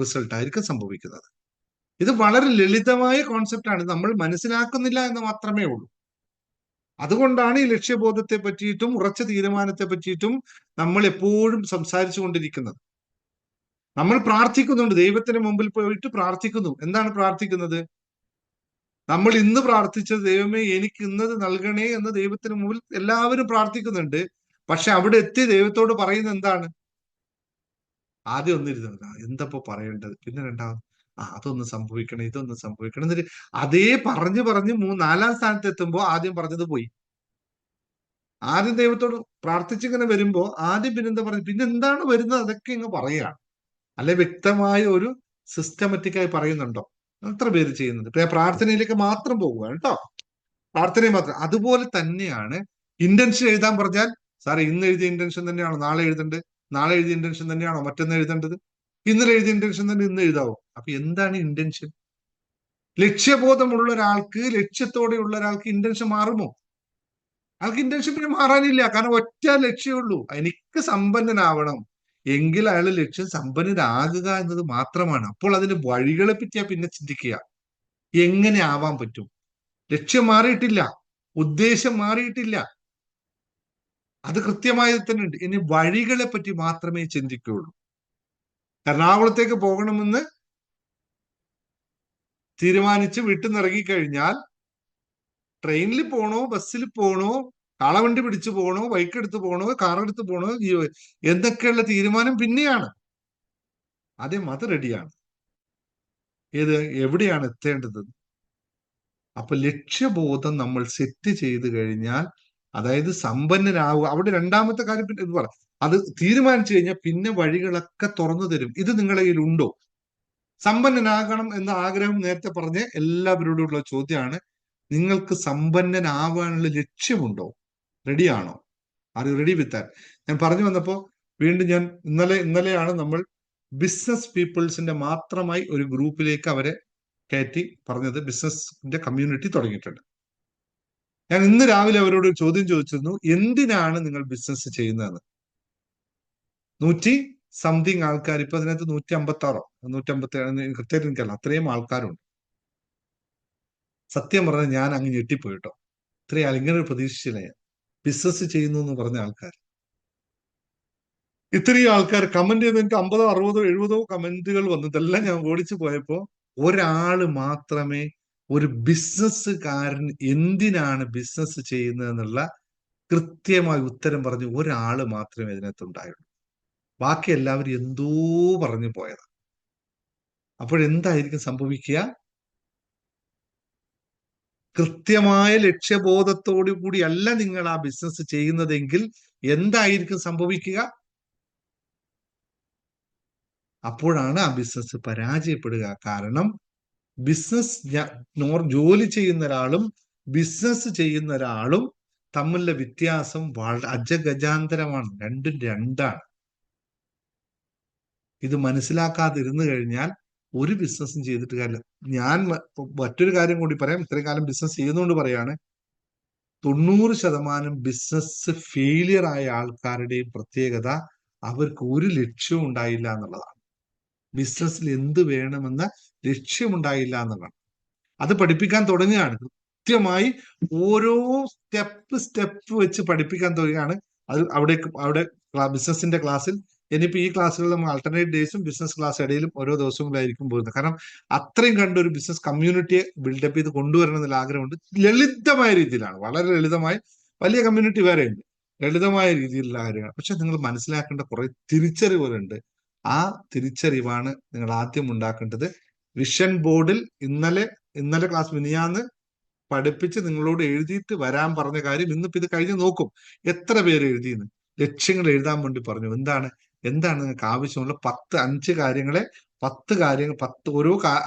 റിസൾട്ട് ആയിരിക്കും സംഭവിക്കുന്നത്. ഇത് വളരെ ലളിതമായ കോൺസെപ്റ്റ് ആണ്, നമ്മൾ മനസ്സിലാക്കുന്നില്ല എന്ന് മാത്രമേ ഉള്ളൂ. അതുകൊണ്ടാണ് ഈ ലക്ഷ്യബോധത്തെ പറ്റിയിട്ടും ഉറച്ച തീരുമാനത്തെ പറ്റിയിട്ടും നമ്മൾ എപ്പോഴും സംസാരിച്ചു കൊണ്ടിരിക്കുന്നത്. നമ്മൾ പ്രാർത്ഥിക്കുന്നുണ്ട്, ദൈവത്തിന് മുമ്പിൽ പോയിട്ട് പ്രാർത്ഥിക്കുന്നു. എന്താണ് പ്രാർത്ഥിക്കുന്നത്? നമ്മൾ ഇന്ന് പ്രാർത്ഥിച്ചത്, ദൈവമേ എനിക്ക് ഇന്നത് നൽകണേ എന്ന് ദൈവത്തിന് മുമ്പിൽ എല്ലാവരും പ്രാർത്ഥിക്കുന്നുണ്ട്. പക്ഷെ അവിടെ എത്തി ദൈവത്തോട് പറയുന്നത് എന്താണ്? ആദ്യം ഒന്നിരുന്നത് എന്തപ്പോ പറയേണ്ടത്, പിന്നെ രണ്ടാമത് അതൊന്ന് സംഭവിക്കണം, ഇതൊന്ന് സംഭവിക്കണം, എന്നിട്ട് അതേ പറഞ്ഞു 4-ാം സ്ഥാനത്ത് എത്തുമ്പോ ആദ്യം പറഞ്ഞത് പോയി. ആദ്യം ദൈവത്തോട് പ്രാർത്ഥിച്ചിങ്ങനെ വരുമ്പോ ആദ്യം പിന്നെന്താ പറഞ്ഞു, പിന്നെ എന്താണ് വരുന്നത് അതൊക്കെ ഇങ്ങ് പറയുകയാണ്. അല്ലെ വ്യക്തമായ ഒരു സിസ്റ്റമാറ്റിക്കായി പറയുന്നുണ്ടോ? എത്ര പേര് ചെയ്യുന്നുണ്ട്? പ്രാർത്ഥനയിലേക്ക് മാത്രം പോകുക കേട്ടോ, പ്രാർത്ഥനയിൽ മാത്രം. അതുപോലെ തന്നെയാണ് ഇന്റൻഷൻ എഴുതാൻ പറഞ്ഞാൽ, സാറേ ഇന്ന് എഴുതിയ ഇന്റൻഷൻ തന്നെയാണോ നാളെ എഴുതേണ്ടത്? നാളെ എഴുതിയ ഇന്റൻഷൻ തന്നെയാണോ മറ്റൊന്ന് എഴുതേണ്ടത്? ഇന്നലെ എഴുതിയ ഇന്റൻഷൻ തന്നെ ഇന്ന് എഴുതാവോ? അപ്പൊ എന്താണ് ഇന്റൻഷൻ? ലക്ഷ്യബോധമുള്ള ഒരാൾക്ക്, ലക്ഷ്യത്തോടെയുള്ള ഒരാൾക്ക് ഇന്റൻഷൻ മാറുമോ? ആൾക്ക് ഇന്റൻഷൻ പിന്നെ മാറാനില്ല. കാരണം ഒറ്റ ലക്ഷ്യമുള്ളൂ, എനിക്ക് സമ്പന്നനാവണം. എങ്കിൽ അയാൾ ലക്ഷ്യം സമ്പന്നനാകുക എന്നത് മാത്രമാണ്. അപ്പോൾ അതിന്റെ വഴികളെ പറ്റിയാ പിന്നെ ചിന്തിക്കുക. എങ്ങനെ ആവാൻ പറ്റും? ലക്ഷ്യം മാറിയിട്ടില്ല, ഉദ്ദേശം മാറിയിട്ടില്ല, അത് കൃത്യമായി തന്നെ ഉണ്ട്. ഇനി വഴികളെ പറ്റി മാത്രമേ ചിന്തിക്കുകയുള്ളൂ. എറണാകുളത്തേക്ക് പോകണമെന്ന് തീരുമാനിച്ച് വീട്ടിൽ നിന്ന് ഇറങ്ങിക്കഴിഞ്ഞാൽ ട്രെയിനിൽ പോണോ, ബസ്സിൽ പോണോ, കാളവണ്ടി പിടിച്ചു പോണോ, ബൈക്ക് എടുത്ത് പോണോ, കാർ എടുത്ത് പോണോ എന്നൊക്കെയുള്ള തീരുമാനം പിന്നെയാണ്. ആദ്യം അത് റെഡിയാണ്. എവിടെയാണ് എത്തേണ്ടത്? അപ്പൊ ലക്ഷ്യബോധം നമ്മൾ സെറ്റ് ചെയ്ത് കഴിഞ്ഞാൽ, അതായത് സമ്പന്നനാവുക, അവിടെ രണ്ടാമത്തെ കാര്യം പിന്നെ ഇത് പറ, അത് തീരുമാനിച്ചു കഴിഞ്ഞാൽ പിന്നെ വഴികളൊക്കെ തുറന്നു തരും. ഇത് നിങ്ങളുടെ കയ്യിൽ ഉണ്ടോ? സമ്പന്നനാകണം എന്ന ആഗ്രഹം നേരത്തെ പറഞ്ഞ എല്ലാവരോടുള്ള ചോദ്യമാണ്, നിങ്ങൾക്ക് സമ്പന്നനാവാനുള്ള ലക്ഷ്യമുണ്ടോ? റെഡിയാണോ? Are you ready with that? ഞാൻ പറഞ്ഞു വന്നപ്പോ വീണ്ടും ഞാൻ ഇന്നലെയാണ് നമ്മൾ ബിസിനസ് പീപ്പിൾസിന്റെ മാത്രമായി ഒരു ഗ്രൂപ്പിലേക്ക് അവരെ കയറ്റി പറഞ്ഞത്. ബിസിനസിന്റെ കമ്മ്യൂണിറ്റി തുടങ്ങിയിട്ടുണ്ട്. ഞാൻ ഇന്ന് രാവിലെ അവരോട് ഒരു ചോദ്യം ചോദിച്ചിരുന്നു, എന്തിനാണ് നിങ്ങൾ ബിസിനസ് ചെയ്യുന്നതെന്ന്. 100 ആൾക്കാർ, ഇപ്പൊ അതിനകത്ത് 156 157 കൃത്യമായിട്ട് എനിക്കല്ല, അത്രയും ആൾക്കാരുണ്ട്. സത്യം പറഞ്ഞാൽ ഞാൻ അങ്ങ് ഞെട്ടിപ്പോയിട്ടോ. ഇത്രയും ആൾ, ഇങ്ങനെ ഒരു പ്രതീക്ഷിച്ചില്ല ഞാൻ. ബിസിനസ് ചെയ്യുന്നു എന്ന് പറഞ്ഞ ആൾക്കാർ, ഇത്രയും ആൾക്കാർ കമന്റ് ചെയ്ത്, എനിക്ക് 50, 60, 70 കമന്റുകൾ വന്നു. ഇതെല്ലാം ഞാൻ ഓടിച്ചു പോയപ്പോ ഒരാള് മാത്രമേ ഒരു ബിസിനസ്സുകാരൻ എന്തിനാണ് ബിസിനസ് ചെയ്യുന്നതെന്നുള്ള കൃത്യമായ ഉത്തരം പറഞ്ഞു. ഒരാള് മാത്രമേ ഇതിനകത്തുണ്ടായുള്ളൂ. ബാക്കി എല്ലാവരും എന്തോ പറഞ്ഞു പോയതാണ്. അപ്പോഴെന്തായിരിക്കും സംഭവിക്കുക? കൃത്യമായ ലക്ഷ്യബോധത്തോടു കൂടിയല്ല നിങ്ങൾ ആ ബിസിനസ് ചെയ്യുന്നതെങ്കിൽ എന്തായിരിക്കും സംഭവിക്കുക? അപ്പോഴാണ് ആ ബിസിനസ് പരാജയപ്പെടുക. കാരണം ജോലി ചെയ്യുന്ന ഒരാളും ബിസിനസ് ചെയ്യുന്ന ഒരാളും തമ്മിലുള്ള വ്യത്യാസം വളരെ അജഗജാന്തരമാണ്. രണ്ടും രണ്ടാണ്. ഇത് മനസ്സിലാക്കാതിരുന്നു കഴിഞ്ഞാൽ ഒരു ബിസിനസ്സും ചെയ്തിട്ട് കാര്യമില്ല. ഞാൻ മറ്റൊരു കാര്യം കൂടി പറയാം. ഇത്രയും കാലം ബിസിനസ് ചെയ്യുന്നതുകൊണ്ട് പറയാണ്, 90% ബിസിനസ് ഫെയിലിയർ ആയ ആൾക്കാരുടെയും പ്രത്യേകത അവർക്ക് ഒരു ലക്ഷ്യവും ഉണ്ടായില്ല എന്നുള്ളതാണ്. ബിസിനസ്സിൽ എന്ത് വേണമെന്ന ലക്ഷ്യമുണ്ടായില്ല എന്നുള്ളതാണ്. അത് പഠിപ്പിക്കാൻ തുടങ്ങുകയാണ്. കൃത്യമായി ഓരോ സ്റ്റെപ്പ് വെച്ച് പഠിപ്പിക്കാൻ തുടങ്ങുകയാണ്. അത് അവിടെ ബിസിനസിന്റെ ക്ലാസ്സിൽ, ഇനിയിപ്പോ ഈ ക്ലാസ്സുകളിൽ നമ്മൾ ആൾട്ടർനേറ്റ് ഡേയ്സും ബിസിനസ് ക്ലാസ് ഇടയിലും ഓരോ ദിവസങ്ങളായിരിക്കും പോകുന്നത്. കാരണം അത്രയും കണ്ട ഒരു ബിസിനസ് കമ്മ്യൂണിറ്റിയെ ബിൽഡപ്പ് ചെയ്ത് കൊണ്ടുവരണം എന്നുള്ള ആഗ്രഹമുണ്ട്. ലളിതമായ രീതിയിലാണ്, വളരെ ലളിതമായി. വലിയ കമ്മ്യൂണിറ്റി വേറെ ഉണ്ട്, ലളിതമായ രീതിയിലുള്ള കാര്യങ്ങൾ. പക്ഷെ നിങ്ങൾ മനസ്സിലാക്കേണ്ട കുറെ തിരിച്ചറിവുകളുണ്ട്. ആ തിരിച്ചറിവാണ് നിങ്ങൾ ആദ്യം ഉണ്ടാക്കേണ്ടത്. വിഷൻ ബോർഡിൽ ഇന്നലെ ക്ലാസ് മിനിയാന്ന് പഠിപ്പിച്ച് നിങ്ങളോട് എഴുതിയിട്ട് വരാൻ പറഞ്ഞ കാര്യം ഇന്നിപ്പോ ഇത് കഴിഞ്ഞ് നോക്കും എത്ര പേര് എഴുതിയെന്ന്. ലക്ഷ്യങ്ങൾ എഴുതാൻ വേണ്ടി പറഞ്ഞു. എന്താണ് നിങ്ങൾക്ക് ആവശ്യമുള്ള 5 കാര്യങ്ങളെ 10 കാര്യങ്ങൾ,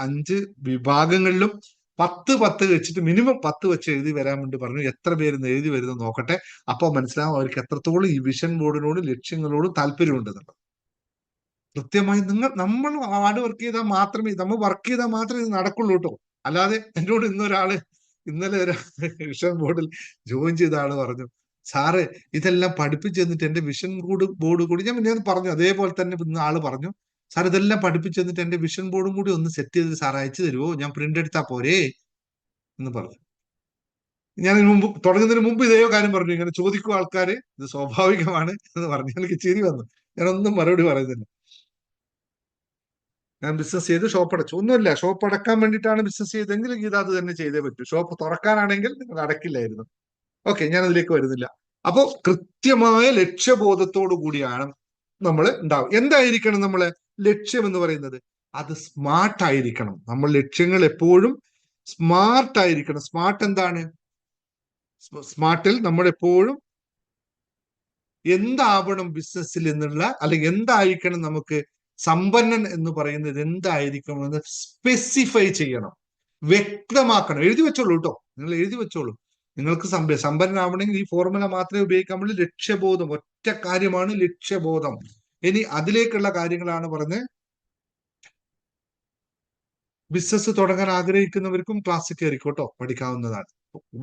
5 വിഭാഗങ്ങളിലും 10 വെച്ചിട്ട് മിനിമം 10 വെച്ച് എഴുതി വരാൻ വേണ്ടി പറഞ്ഞു. എത്ര പേര് എഴുതി വരുന്നു നോക്കട്ടെ. അപ്പൊ മനസ്സിലാവും അവർക്ക് എത്രത്തോളം ഈ വിഷൻ ബോർഡിനോട് ലക്ഷ്യങ്ങളോട് താല്പര്യമുണ്ടെന്നുള്ളത്. കൃത്യമായി നമ്മൾ ഹാർഡ് വർക്ക് ചെയ്താൽ മാത്രമേ ഇത് നടക്കുള്ളൂ കേട്ടോ. അല്ലാതെ എന്നോട് ഇന്നലെ ഒരു വിഷൻ ബോർഡിൽ ജോയിൻ ചെയ്ത ആള് പറഞ്ഞു, സാറ് ഇതെല്ലാം പഠിപ്പിച്ചു തന്നിട്ട് എന്റെ വിഷൻ ബോർഡ് കൂടി, ഞാൻ പറഞ്ഞു അതേപോലെ തന്നെ ഇന്ന് ആള് പറഞ്ഞു, സാർ ഇതെല്ലാം പഠിപ്പിച്ചു തന്നിട്ട് എന്റെ വിഷൻ ബോർഡും കൂടി ഒന്ന് സെറ്റ് ചെയ്ത് സാർ അയച്ചു തരുമോ, ഞാൻ പ്രിന്റ് എടുത്താ പോരേ എന്ന് പറഞ്ഞു. ഞാൻ തുടങ്ങുന്നതിന് മുമ്പ് ഇതേ കാര്യം പറഞ്ഞു. ഇങ്ങനെ ചോദിക്കും ആൾക്കാര്, ഇത് സ്വാഭാവികമാണ് എന്ന് പറഞ്ഞു. എനിക്ക് ചിരി വന്നു. ഞാനൊന്നും മറുപടി പറയുന്നില്ല. ഞാൻ ബിസിനസ് ചെയ്ത് ഷോപ്പ് അടച്ചു, ഒന്നുമില്ല. ഷോപ്പ് അടക്കാൻ വേണ്ടിയിട്ടാണ് ബിസിനസ് ചെയ്തെങ്കിൽ ഇത് അത് തന്നെ ചെയ്തേ പറ്റൂ. ഷോപ്പ് തുറക്കാനാണെങ്കിൽ നിങ്ങൾ അടക്കില്ലായിരുന്നു. ഓക്കെ, ഞാൻ അതിലേക്ക് വരുന്നില്ല. അപ്പോ കൃത്യമായ ലക്ഷ്യബോധത്തോടു കൂടിയാണ് നമ്മൾ ഉണ്ടാവും. എന്തായിരിക്കണം നമ്മളെ ലക്ഷ്യം എന്ന് പറയുന്നത്? അത് സ്മാർട്ട് ആയിരിക്കണം. നമ്മൾ ലക്ഷ്യങ്ങൾ എപ്പോഴും സ്മാർട്ട് ആയിരിക്കണം. സ്മാർട്ട് എന്താണ്? സ്മാർട്ടിൽ നമ്മൾ എപ്പോഴും എന്താവണം ബിസിനസ്സിൽ എന്നുള്ള, അല്ലെങ്കിൽ എന്തായിരിക്കണം നമുക്ക് സമ്പന്നൻ എന്ന് പറയുന്നത് എന്തായിരിക്കണം എന്ന് സ്പെസിഫൈ ചെയ്യണം, വ്യക്തമാക്കണം. എഴുതി വെച്ചോളൂ കേട്ടോ, നിങ്ങൾ എഴുതി വെച്ചോളൂ. നിങ്ങൾക്ക് സമ്പന്നനാവണമെങ്കിൽ ഈ ഫോർമുല മാത്രമേ ഉപയോഗിക്കാൻ പറ്റൂ. ലക്ഷ്യബോധം, ഒറ്റ കാര്യമാണ് ലക്ഷ്യബോധം. ഇനി അതിലേക്കുള്ള കാര്യങ്ങളാണ് പറഞ്ഞ്. ബിസിനസ് തുടങ്ങാൻ ആഗ്രഹിക്കുന്നവർക്കും ക്ലാസ്സിൽ കയറിക്കോട്ടോ, പഠിക്കാവുന്നതാണ്.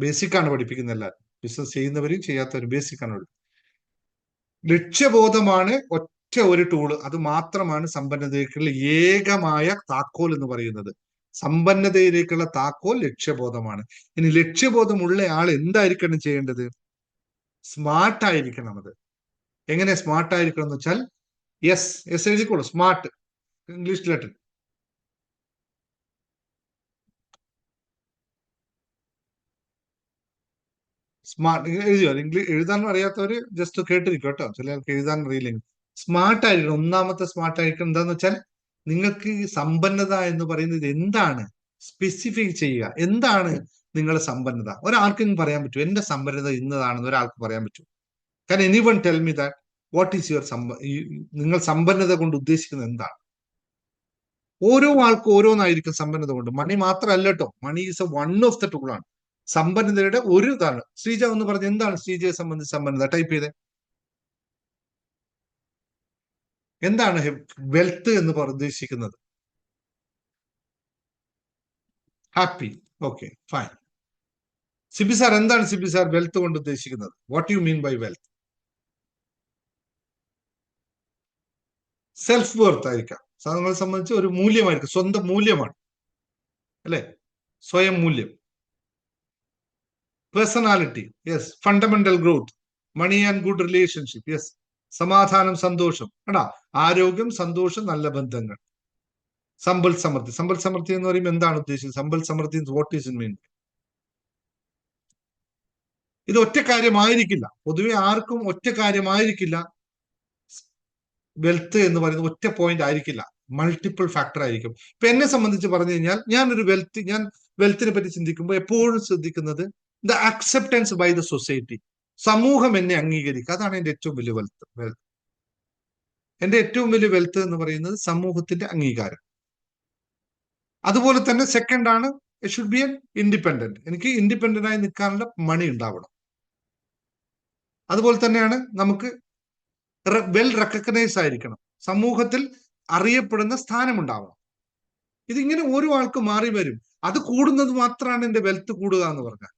ബേസിക് ആണ് പഠിപ്പിക്കുന്ന എല്ലാവരും. ബിസിനസ് ചെയ്യുന്നവരും ചെയ്യാത്തവരും ബേസിക് ആണ്. ലക്ഷ്യബോധമാണ് ഒറ്റ ഒരു ടൂള്. അത് മാത്രമാണ് സമ്പന്നതയിലേക്കുള്ള ഏകമായ താക്കോൽ എന്ന് പറയുന്നത്. സമ്പന്നതയിലേക്കുള്ള താക്കോൽ ലക്ഷ്യബോധമാണ്. ഇനി ലക്ഷ്യബോധമുള്ള ആൾ എന്തായിരിക്കണം ചെയ്യേണ്ടത്? സ്മാർട്ട് ആയിരിക്കണം. അത് എങ്ങനെ സ്മാർട്ട് ആയിരിക്കണം എന്ന് വെച്ചാൽ, എഴുതിക്കോളൂ. Smart, English letter. സ്മാർട്ട് എഴുതിയോ? ഇംഗ്ലീഷ് എഴുതാൻ അറിയാത്തവര് ജസ്റ്റ് കേട്ടിരിക്കും കേട്ടോ, ചിലർക്ക് എഴുതാൻ അറിയില്ലെങ്കിൽ. സ്മാർട്ട് ആയിരിക്കണം. ഒന്നാമത്തെ സ്മാർട്ട് ആയിരിക്കണം എന്താന്ന് വെച്ചാൽ നിങ്ങൾക്ക് ഈ സമ്പന്നത എന്ന് പറയുന്നത് എന്താണ് സ്പെസിഫൈ ചെയ്യുക. എന്താണ് നിങ്ങളുടെ സമ്പന്നത? ഒരാൾക്കെങ്കിലും പറയാൻ പറ്റുമോ എന്റെ സമ്പന്നത ഇന്നതാണെന്ന് ഒരാൾക്ക് പറയാൻ പറ്റുമോ? Can anyone tell me that? What is your നിങ്ങൾ സമ്പന്നത കൊണ്ട് ഉദ്ദേശിക്കുന്നത് എന്താണ്? ഓരോ ആൾക്കും ഓരോന്നായിരിക്കും സമ്പന്നത കൊണ്ട്. മണി മാത്രമല്ല കേട്ടോ, money is a one of the tool ആണ്. സമ്പന്നതയുടെ ഒരു ഇതാണ്. ശ്രീജ ഒന്ന് പറഞ്ഞ് എന്താണ് ശ്രീജയെ സംബന്ധിച്ച് സമ്പന്നത? ടൈപ്പ് ചെയ്തേ. എന്താണ് വെൽത്ത് എന്ന് ഉദ്ദേശിക്കുന്നത്? Happy. Okay, fine. Sibi sir എന്താണ് സിബി സാർ വെൽത്ത് കൊണ്ട് ഉദ്ദേശിക്കുന്നത്? What you mean by wealth? Self worth ആയിരിക്കാം. നിങ്ങളെ സംബന്ധിച്ച് ഒരു മൂല്യമായിരിക്കും, സ്വന്തം മൂല്യമാണ് അല്ലെ, സ്വയം മൂല്യം. Personality, yes. Fundamental growth, money and good relationship, yes. സമാധാനം, സന്തോഷം, എടാ ആരോഗ്യം, സന്തോഷം, നല്ല ബന്ധങ്ങൾ. സമ്പൽ സമൃദ്ധി. സമ്പൽ സമൃദ്ധി എന്ന് പറയുമ്പോൾ എന്താണ് ഉദ്ദേശിച്ചത്? സമ്പൽ സമൃദ്ധി വാട്ട് ഈസ് ഇൻ മീൻ? ഇത് ഒറ്റ കാര്യമായിരിക്കില്ല, പൊതുവെ ആർക്കും ഒറ്റ കാര്യമായിരിക്കില്ല. വെൽത്ത് എന്ന് പറയുന്നത് ഒറ്റ പോയിന്റ് ആയിരിക്കില്ല, മൾട്ടിപ്പിൾ ഫാക്ടർ ആയിരിക്കും. ഇപ്പൊ എന്നെ സംബന്ധിച്ച് പറഞ്ഞു കഴിഞ്ഞാൽ ഞാൻ വെൽത്തിനെ പറ്റി ചിന്തിക്കുമ്പോൾ എപ്പോഴും ശ്രദ്ധിക്കുന്നത് the acceptance by the society. സമൂഹം എന്നെ അംഗീകരിക്കുക, അതാണ് എന്റെ ഏറ്റവും വലിയ വെൽത്ത്. എന്റെ ഏറ്റവും വലിയ വെൽത്ത് എന്ന് പറയുന്നത് സമൂഹത്തിന്റെ അംഗീകാരം. അതുപോലെ തന്നെ സെക്കൻഡ് ആണ് it should be N independent. എനിക്ക് ഇൻഡിപെൻഡന്റ് ആയി നിൽക്കാനുള്ള മണി ഉണ്ടാവണം. അതുപോലെ തന്നെയാണ് നമുക്ക് വെൽ റെക്കഗ്നൈസ് ആയിരിക്കണം, സമൂഹത്തിൽ അറിയപ്പെടുന്ന സ്ഥാനമുണ്ടാവണം. ഇതിങ്ങനെ ഓരോ ആൾക്ക് മാറി വരും. അത് കൂടുന്നത് മാത്രമാണ് എന്റെ വെൽത്ത് കൂടുക എന്ന് പറഞ്ഞാൽ.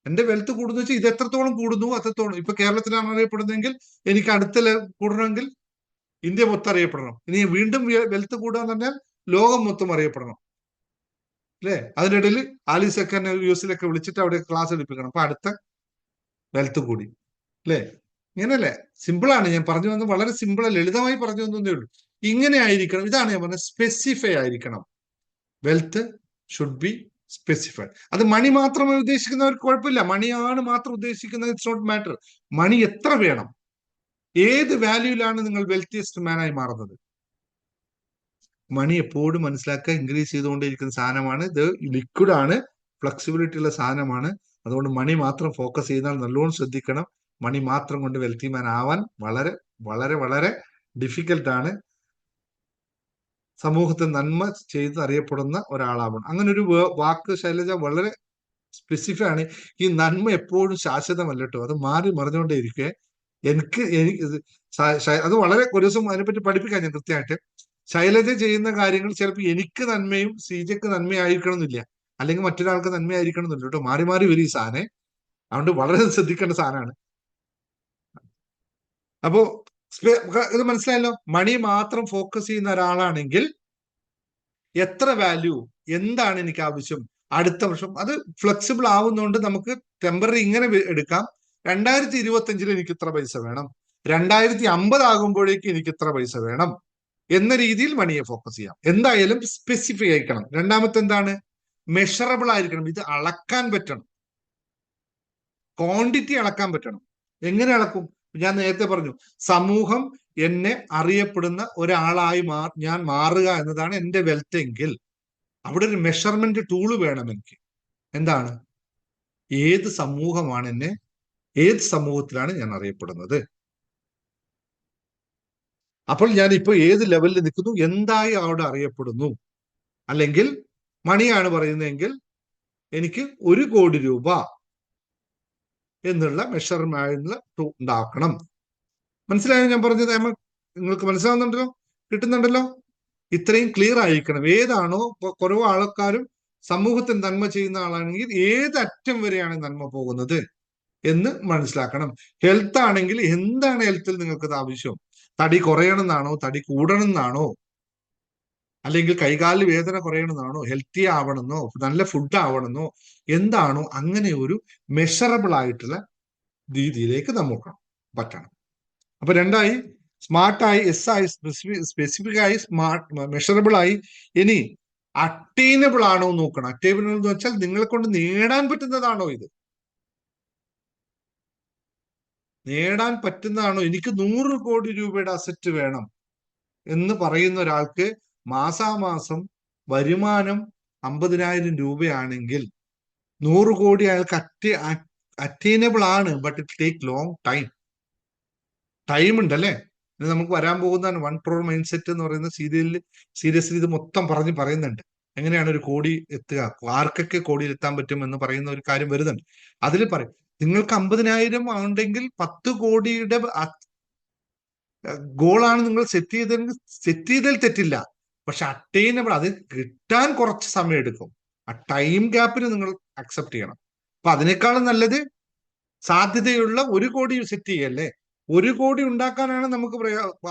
എന്റെ വെൽത്ത് കൂടുന്ന വെച്ചാൽ ഇത് എത്രത്തോളം കൂടുന്നു അത്രത്തോളം. ഇപ്പൊ കേരളത്തിലാണ് അറിയപ്പെടുന്നതെങ്കിൽ എനിക്ക് അടുത്ത കൂടണമെങ്കിൽ ഇന്ത്യ മൊത്തം അറിയപ്പെടണം. ഇനി വീണ്ടും വെൽത്ത് കൂടുക എന്ന് പറഞ്ഞാൽ ലോകം മൊത്തം അറിയപ്പെടണം അല്ലെ. അതിനിടയിൽ ആലിസൊക്കെ യുഎസിലൊക്കെ വിളിച്ചിട്ട് അവിടെ ക്ലാസ് എടുപ്പിക്കണം. അപ്പൊ അടുത്ത വെൽത്ത് കൂടി അല്ലെ. ഇങ്ങനല്ലേ, സിമ്പിളാണ് ഞാൻ പറഞ്ഞു വന്നത്, വളരെ സിമ്പിൾ ലളിതമായി പറഞ്ഞു വന്നേ ഉള്ളൂ. ഇങ്ങനെ ആയിരിക്കണം, ഇതാണ് ഞാൻ പറഞ്ഞത്, സ്പെസിഫൈ ആയിരിക്കണം. Wealth should be specified. അത് മണി മാത്രമായി ഉദ്ദേശിക്കുന്നവർക്ക് കുഴപ്പമില്ല, മണിയാണ് മാത്രം ഉദ്ദേശിക്കുന്നത്, ഇറ്റ്സ് നോട്ട് മാറ്റർ. മണി എത്ര വേണം, ഏത് വാല്യൂലാണ് നിങ്ങൾ വെൽത്തിയസ്റ്റ് മാനായി മാറുന്നത്? മണി എപ്പോഴും മനസ്സിലാക്കുക, ഇൻക്രീസ് ചെയ്തുകൊണ്ടേയിരിക്കുന്ന സാധനമാണ് ഇത്, ലിക്വിഡ് ആണ്, ഫ്ലെക്സിബിലിറ്റി ഉള്ള സാധനമാണ്. അതുകൊണ്ട് മണി മാത്രം ഫോക്കസ് ചെയ്താൽ നല്ലോണം ശ്രദ്ധിക്കണം. മണി മാത്രം കൊണ്ട് വെൽത്തി മാൻ ആവാൻ വളരെ വളരെ വളരെ ഡിഫിക്കൽട്ടാണ്. സമൂഹത്തെ നന്മ ചെയ്ത് അറിയപ്പെടുന്ന ഒരാളാവണം. അങ്ങനെ ഒരു വാക്ക് ശൈലജ വളരെ സ്പെസിഫിക് ആണ്. ഈ നന്മ എപ്പോഴും ശാശ്വതമല്ല കേട്ടോ, അത് മാറി മറിഞ്ഞുകൊണ്ടേ ഇരിക്കെ. എനിക്ക് അത് വളരെ ഒരു ദിവസം അതിനെപ്പറ്റി പഠിപ്പിക്കാൻ ഞാൻ കൃത്യമായിട്ട്. ശൈലജ ചെയ്യുന്ന കാര്യങ്ങൾ ചിലപ്പോൾ എനിക്ക് നന്മയും ശ്രീജയ്ക്ക് നന്മയായിരിക്കണം എന്നില്ല, അല്ലെങ്കിൽ മറ്റൊരാൾക്ക് നന്മയായിരിക്കണം എന്നില്ല കേട്ടോ, മാറി മാറി വരും ഈ സാധനം. അതുകൊണ്ട് വളരെ ശ്രദ്ധിക്കേണ്ട സാധനമാണ്. അപ്പോ ഇത് മനസ്സിലായല്ലോ. മണി മാത്രം ഫോക്കസ് ചെയ്യുന്ന ഒരാളാണെങ്കിൽ എത്ര വാല്യൂ, എന്താണ് എനിക്ക് ആവശ്യം അടുത്ത വർഷം, അത് ഫ്ലെക്സിബിൾ ആവുന്നതുകൊണ്ട് നമുക്ക് ടെമ്പററി ഇങ്ങനെ എടുക്കാം. 2025 എനിക്ക് ഇത്ര പൈസ വേണം, 2050 ആകുമ്പോഴേക്ക് എനിക്ക് ഇത്ര പൈസ വേണം എന്ന രീതിയിൽ മണിയെ ഫോക്കസ് ചെയ്യാം. എന്തായാലും സ്പെസിഫൈ ആയിരിക്കണം. രണ്ടാമത്തെ എന്താണ്? മെഷറബിൾ ആയിരിക്കണം. ഇത് അളക്കാൻ പറ്റണം, ക്വാണ്ടിറ്റി അളക്കാൻ പറ്റണം. എങ്ങനെ അളക്കും? ഞാൻ നേരത്തെ പറഞ്ഞു, സമൂഹം എന്നെ അറിയപ്പെടുന്ന ഒരാളായി ഞാൻ മാറുക എന്നതാണ് എന്റെ വെൽത്ത് എങ്കിൽ അവിടെ ഒരു മെഷർമെന്റ് ടൂള് വേണം എനിക്ക്. എന്താണ്? ഏത് സമൂഹമാണ് എന്നെ, ഏത് സമൂഹത്തിലാണ് ഞാൻ അറിയപ്പെടുന്നത്? അപ്പോൾ ഞാൻ ഇപ്പൊ ഏത് ലെവലിൽ നിൽക്കുന്നു, എന്തായി അവിടെ അറിയപ്പെടുന്നു? അല്ലെങ്കിൽ മണിയാണ് പറയുന്നതെങ്കിൽ എനിക്ക് 1 കോടി രൂപ എന്നുള്ള മെഷർമെന്റ് ഉണ്ടാക്കണം. മനസ്സിലായോ ഞാൻ പറഞ്ഞത്? നിങ്ങൾക്ക് മനസ്സിലാവുന്നുണ്ടല്ലോ, കിട്ടുന്നുണ്ടല്ലോ? ഇത്രയും ക്ലിയർ ആയിരിക്കണം. ഏതാണോ കുറവ് ആൾക്കാരും സമൂഹത്തിൽ നന്മ ചെയ്യുന്ന ആളാണെങ്കിൽ ഏത് അറ്റം വരെയാണ് നന്മ പോകുന്നത് എന്ന് മനസ്സിലാക്കണം. ഹെൽത്ത് ആണെങ്കിൽ എന്താണ് ഹെൽത്തിൽ നിങ്ങൾക്ക് ആവശ്യം? തടി കുറയണമെന്നാണോ, തടി കൂടണമെന്നാണോ, അല്ലെങ്കിൽ കൈകാലിൽ വേദന കുറയണമെന്നാണോ, ഹെൽത്തി ആവണമെന്നോ, നല്ല ഫുഡ് ആവണമെന്നോ, എന്താണോ, അങ്ങനെ ഒരു മെഷറബിൾ ആയിട്ടുള്ള രീതിയിലേക്ക് നമുക്ക് പറ്റണം. അപ്പൊ രണ്ടായി, സ്മാർട്ടായി, എസ് ആയി, സ്പെസിഫിക് ആയി, മെഷറബിൾ ആയി. ഇനി അറ്റൈനബിൾ ആണോ നോക്കണം. അറ്റൈനബിൾ എന്ന് വെച്ചാൽ നിങ്ങളെ കൊണ്ട് നേടാൻ പറ്റുന്നതാണോ ഇത്? നേടാൻ പറ്റുന്നതാണോ? എനിക്ക് 100 കോടി രൂപയുടെ അസറ്റ് വേണം എന്ന് പറയുന്ന ഒരാൾക്ക് മാസാമാസം വരുമാനം 50,000 രൂപയാണെങ്കിൽ 100 കോടി അയാൾക്ക് അറ്റൈനബിൾ ആണ്. But it take long time ഉണ്ടല്ലേ. ഇത് നമുക്ക് വരാൻ പോകുന്നതാണ് 1 crore മൈൻഡ് സെറ്റ് എന്ന് പറയുന്ന സീരിയസ്ലി ഇത് മൊത്തം പറയുന്നുണ്ട്. എങ്ങനെയാണ് ഒരു കോടി എത്തുക, ആർക്കൊക്കെ കോടിയിൽ എത്താൻ പറ്റും എന്ന് പറയുന്ന ഒരു കാര്യം വരുന്നുണ്ട്. അതിൽ പറയും നിങ്ങൾക്ക് 50,000 ഉണ്ടെങ്കിൽ 10 കോടിയുടെ ഗോളാണ് നിങ്ങൾ സെറ്റ് ചെയ്തതിൽ തെറ്റില്ല. പക്ഷെ അറ്റൈനബിൾ, അത് കിട്ടാൻ കുറച്ച് സമയം എടുക്കും. ആ ടൈം ഗ്യാപ്പിന് നിങ്ങൾ അക്സെപ്റ്റ് ചെയ്യണം. അപ്പൊ അതിനേക്കാളും നല്ലത് സാധ്യതയുള്ള 1 കോടി സെറ്റ് ചെയ്യല്ലേ. 1 കോടി ഉണ്ടാക്കാനാണ് നമുക്ക്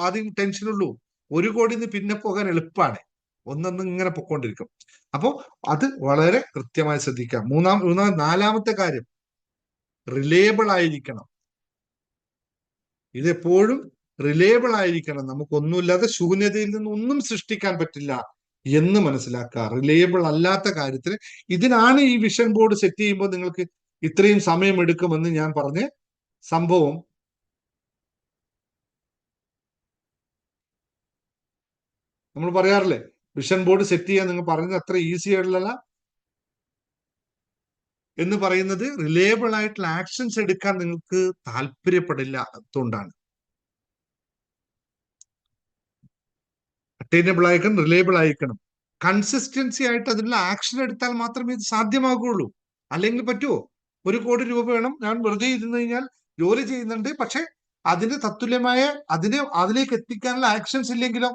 ആദ്യം ടെൻഷനുള്ളൂ. 1 കോടി പിന്നെ പോകാൻ എളുപ്പമാണ്. ഒന്നൊന്നും ഇങ്ങനെ പൊക്കോണ്ടിരിക്കും. അപ്പോൾ അത് വളരെ കൃത്യമായി ശ്രദ്ധിക്കാം. നാലാമത്തെ കാര്യം, റിലയബിൾ ആയിരിക്കണം. ഇതെപ്പോഴും റിലയബിൾ ആയിരിക്കണം. നമുക്കൊന്നുമില്ലാതെ ശൂന്യതയിൽ നിന്ന് ഒന്നും സൃഷ്ടിക്കാൻ പറ്റില്ല എന്ന് മനസ്സിലാക്കുക. റിലയബിൾ അല്ലാത്ത കാര്യത്തിന് ഇതിനാണ് ഈ വിഷൻ ബോർഡ് സെറ്റ് ചെയ്യുമ്പോൾ നിങ്ങൾക്ക് ഇത്രയും സമയം എടുക്കുമെന്ന് ഞാൻ പറഞ്ഞ സംഭവം. നമ്മൾ പറയാറില്ലേ, വിഷൻ ബോർഡ് സെറ്റ് ചെയ്യാൻ നിങ്ങൾ പറയുന്നത് അത്ര ഈസി ആയിട്ടുള്ള എന്ന് പറയുന്നത് റിലയബിൾ ആയിട്ടുള്ള ആക്ഷൻസ് എടുക്കാൻ നിങ്ങൾക്ക് താല്പര്യപ്പെടില്ലാത്തതുകൊണ്ടാണ്. അറ്റൈനബിൾ ആയിരിക്കണം, റിലയബിൾ ആയിരിക്കണം, കൺസിസ്റ്റൻസി ആയിട്ട് അതിനുള്ള ആക്ഷൻ എടുത്താൽ മാത്രമേ ഇത് സാധ്യമാകുള്ളൂ. അല്ലെങ്കിൽ പറ്റുമോ? 1 കോടി രൂപ വേണം, ഞാൻ വെറുതെ ഇരുന്ന് കഴിഞ്ഞാൽ ജോലി ചെയ്യുന്നുണ്ട്, പക്ഷെ അതിന് തത്തുല്യമായ അതിലേക്ക് എത്തിക്കാനുള്ള ആക്ഷൻസ് ഇല്ലെങ്കിലോ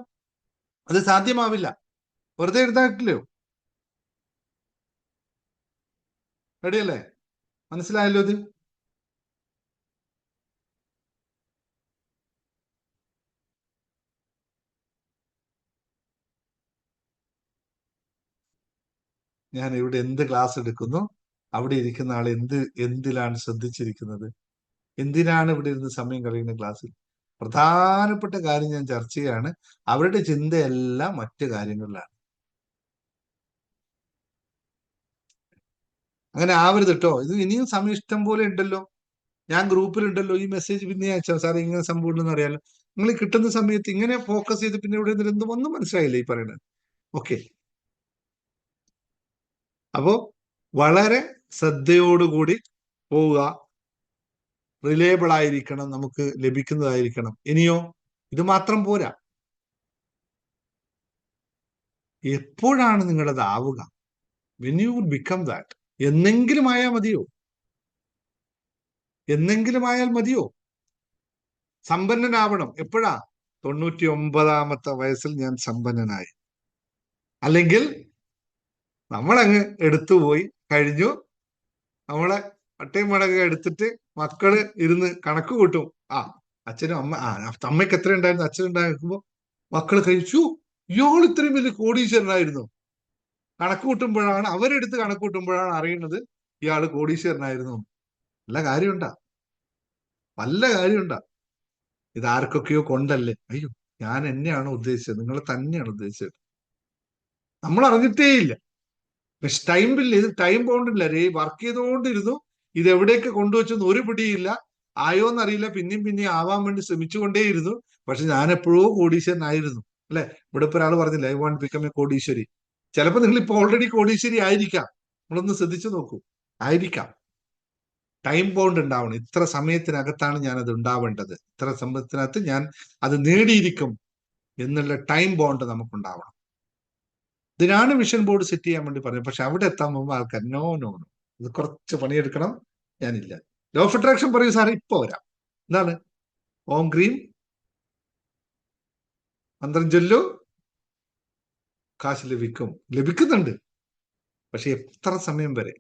അത് സാധ്യമാവില്ല. വെറുതെ ഇരുന്നില്ലയോ? റെഡിയല്ലേ? മനസ്സിലായല്ലോ ഇത്? ഞാൻ ഇവിടെ എന്ത് ക്ലാസ് എടുക്കുന്നു, അവിടെ ഇരിക്കുന്ന ആൾ എന്തിലാണ് ശ്രദ്ധിച്ചിരിക്കുന്നത്, എന്തിനാണ് ഇവിടെ ഇരുന്ന് സമയം കളയുന്ന ക്ലാസ്സിൽ? പ്രധാനപ്പെട്ട കാര്യം ഞാൻ ചർച്ച ചെയ്യാണ്. അവരുടെ ചിന്തയെല്ലാം മറ്റു കാര്യങ്ങളിലാണ്. അങ്ങനെ ആവരുത് കേട്ടോ. ഇത് ഇനിയും സമയം ഇഷ്ടം പോലെ ഉണ്ടല്ലോ. ഞാൻ ഗ്രൂപ്പിലുണ്ടല്ലോ, ഈ മെസ്സേജ് പിന്നെ അയച്ചാൽ സാറേ ഇങ്ങനെ സംഭവം ഉണ്ടെന്ന് അറിയാലോ. നിങ്ങൾ കിട്ടുന്ന സമയത്ത് ഇങ്ങനെ ഫോക്കസ് ചെയ്ത് പിന്നെ ഇവിടെ ഒന്നും മനസ്സിലായില്ലേ ഈ പറയുന്നത്? ഓക്കെ. അപ്പോ വളരെ ശ്രദ്ധയോടുകൂടി പോവുക. റിലയബിൾ ആയിരിക്കണം, നമുക്ക് ലഭിക്കുന്നതായിരിക്കണം. ഇനിയോ ഇത് മാത്രം പോരാ, എപ്പോഴാണ് നിങ്ങളത് ആവുക? When you would become that. എന്നെങ്കിലും ആയാൽ മതിയോ? എന്നെങ്കിലും ആയാൽ മതിയോ? സമ്പന്നനാവണം. എപ്പോഴാ? 99ാമത്തെ വയസ്സിൽ ഞാൻ സമ്പന്നനായി. അല്ലെങ്കിൽ നമ്മളങ്ങ് എടുത്തുപോയി കഴിഞ്ഞു, നമ്മളെ പട്ടയം മടങ്ങ എടുത്തിട്ട് മക്കള് ഇരുന്ന് കണക്ക് കൂട്ടും. അച്ഛനും അമ്മയ്ക്ക് എത്ര ഉണ്ടായിരുന്നു, അച്ഛനുണ്ടായിരിക്കുമ്പോ മക്കള് കഴിച്ചു, ഇയാൾ ഇത്രയും വലിയ കോടീശ്വരനായിരുന്നു. കണക്ക് കൂട്ടുമ്പോഴാണ് അറിയുന്നത് ഇയാള് കോടീശ്വരനായിരുന്നു. വല്ല കാര്യമുണ്ടാ? ഇത് ആർക്കൊക്കെയോ കൊണ്ടല്ലേ? അയ്യോ, ഞാൻ എന്നെയാണോ ഉദ്ദേശിച്ചത്? നിങ്ങൾ തന്നെയാണ് ഉദ്ദേശിച്ചത്. നമ്മൾ അറിഞ്ഞിട്ടേ ഇല്ല. പക്ഷെ ഇത് ടൈം ബൗണ്ടില്ല. വർക്ക് ചെയ്തുകൊണ്ടിരുന്നു. ഇത് എവിടേക്ക് കൊണ്ടുവച്ചെന്ന് ഒരു പിടിയില്ല. ആയോന്നറിയില്ല. പിന്നെയും ആവാൻ വേണ്ടി ശ്രമിച്ചുകൊണ്ടേയിരുന്നു. പക്ഷെ ഞാൻ എപ്പോഴോ കോടീശ്വരനായിരുന്നു. അല്ലെ? ഇവിടെ ഇപ്പൊ ഒരാൾ പറഞ്ഞില്ല, ഐ വാണ്ട് ബിക്കം എ കോടീശ്വരി. ചിലപ്പോൾ നിങ്ങൾ ഇപ്പൊ ഓൾറെഡി കോടീശ്വരി ആയിരിക്കാം. നമ്മളൊന്ന് ശ്രദ്ധിച്ചു നോക്കൂ. ആയിരിക്കാം. ടൈം ബൗണ്ട് ഉണ്ടാവണം. ഇത്ര സമയത്തിനകത്താണ് ഞാൻ അത് ഉണ്ടാവേണ്ടത്, ഇത്ര സമയത്തിനകത്ത് ഞാൻ അത് നേടിയിരിക്കും എന്നുള്ള ടൈം ബൗണ്ട് നമുക്കുണ്ടാവണം. ഇതിനാണ് വിഷൻ ബോർഡ് സെറ്റ് ചെയ്യാൻ വേണ്ടി പറഞ്ഞത്. പക്ഷെ അവിടെ എത്താൻ പോകുമ്പോൾ ആൾക്കാർ നോ, ഇത് കുറച്ച് പണിയെടുക്കണം, ഞാനില്ല. ലോ ഓഫ് അട്രാക്ഷൻ പറയൂ സാറേ, ഇപ്പൊ വരാം. എന്താണ്? ഓം ഗ്രീം മന്ത്രം ചൊല്ലു, കാശ് ലഭിക്കുന്നുണ്ട്. പക്ഷെ എത്ര സമയം വരെ,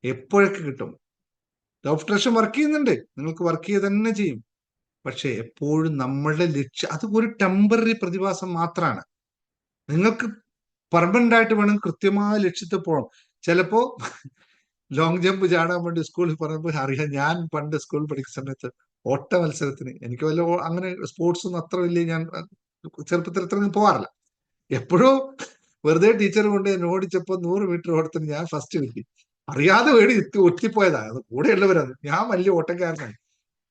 എപ്പോഴൊക്കെ കിട്ടും? ലോ ഓഫ് അട്രാക്ഷൻ വർക്ക് ചെയ്യുന്നുണ്ട്, നിങ്ങൾക്ക് വർക്ക് ചെയ്ത് തന്നെ ചെയ്യും. പക്ഷെ എപ്പോഴും നമ്മളുടെ ലക്ഷ്യം അത് ഒരു ടെമ്പററി പ്രതിഭാസം മാത്രമാണ്. നിങ്ങൾക്ക് പെർമനന്റ് ആയിട്ട് വേണം കൃത്യമായ ലക്ഷ്യത്തിൽ പോകണം. ചിലപ്പോ ലോങ് ജമ്പ് ചാടാൻ വേണ്ടി സ്കൂളിൽ പറയുമ്പോൾ അറിയാം, ഞാൻ പണ്ട് സ്കൂളിൽ പഠിക്കുന്ന സമയത്ത് ഓട്ട മത്സരത്തിന് എനിക്ക് അങ്ങനെ സ്പോർട്സ് ഒന്നും അത്ര വലിയ ഞാൻ ചെറുപ്പത്തിൽ അത്ര പോകാറില്ല. എപ്പോഴോ വെറുതെ ടീച്ചർ കൊണ്ട് എന്നെ ഓടിച്ചപ്പോ 100 മീറ്റർ ഓടത്തിന് ഞാൻ ഫസ്റ്റ് കിട്ടി. അറിയാതെ ഒത്തിപ്പോയതാ. അത് കൂടെയുള്ളവരാണ്. ഞാൻ വലിയ ഓട്ടക്കാരനായി.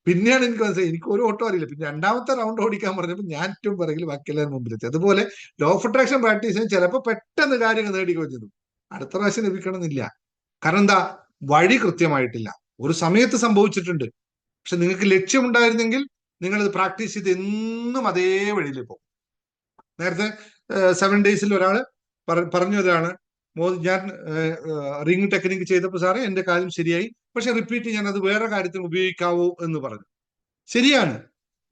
പിന്നെയാണ് എനിക്ക് മനസ്സിലായി എനിക്ക് ഒരു ഓട്ടം അറിയില്ല. പിന്നെ രണ്ടാമത്തെ റൗണ്ട് ഓടിക്കാൻ പറഞ്ഞപ്പോൾ ഞാൻ ഏറ്റവും പിറകിൽ ബാക്കിയെല്ലാവരും മുമ്പിലെത്തി. അതുപോലെ ലോ ഓഫ് അട്രാക്ഷൻ പ്രാക്ടീസ് ചെയ്യാൻ ചിലപ്പോൾ പെട്ടെന്ന് കാര്യങ്ങൾ നേടിക്കുകയും ചെയ്തു. അടുത്ത പ്രാവശ്യം ലഭിക്കണമെന്നില്ല. കാരണം എന്താ, വഴി കൃത്യമായിട്ടില്ല. ഒരു സമയത്ത് സംഭവിച്ചിട്ടുണ്ട്, പക്ഷെ നിങ്ങൾക്ക് ലക്ഷ്യമുണ്ടായിരുന്നെങ്കിൽ നിങ്ങൾ ഇത് പ്രാക്ടീസ് ചെയ്ത് എന്നും അതേ വഴിയിൽ പോകും. നേരത്തെ 7 ഡേയ്സിൽ ഒരാൾ പറഞ്ഞതാണ്, ഞാൻ റിംഗ് ടെക്നിക്ക് ചെയ്തപ്പോൾ സാറേ എന്റെ കാര്യം ശരിയായി, പക്ഷെ റിപ്പീറ്റ് ഞാൻ അത് വേറെ കാര്യത്തിന് ഉപയോഗിക്കാവോ എന്ന് പറഞ്ഞു. ശരിയാണ്,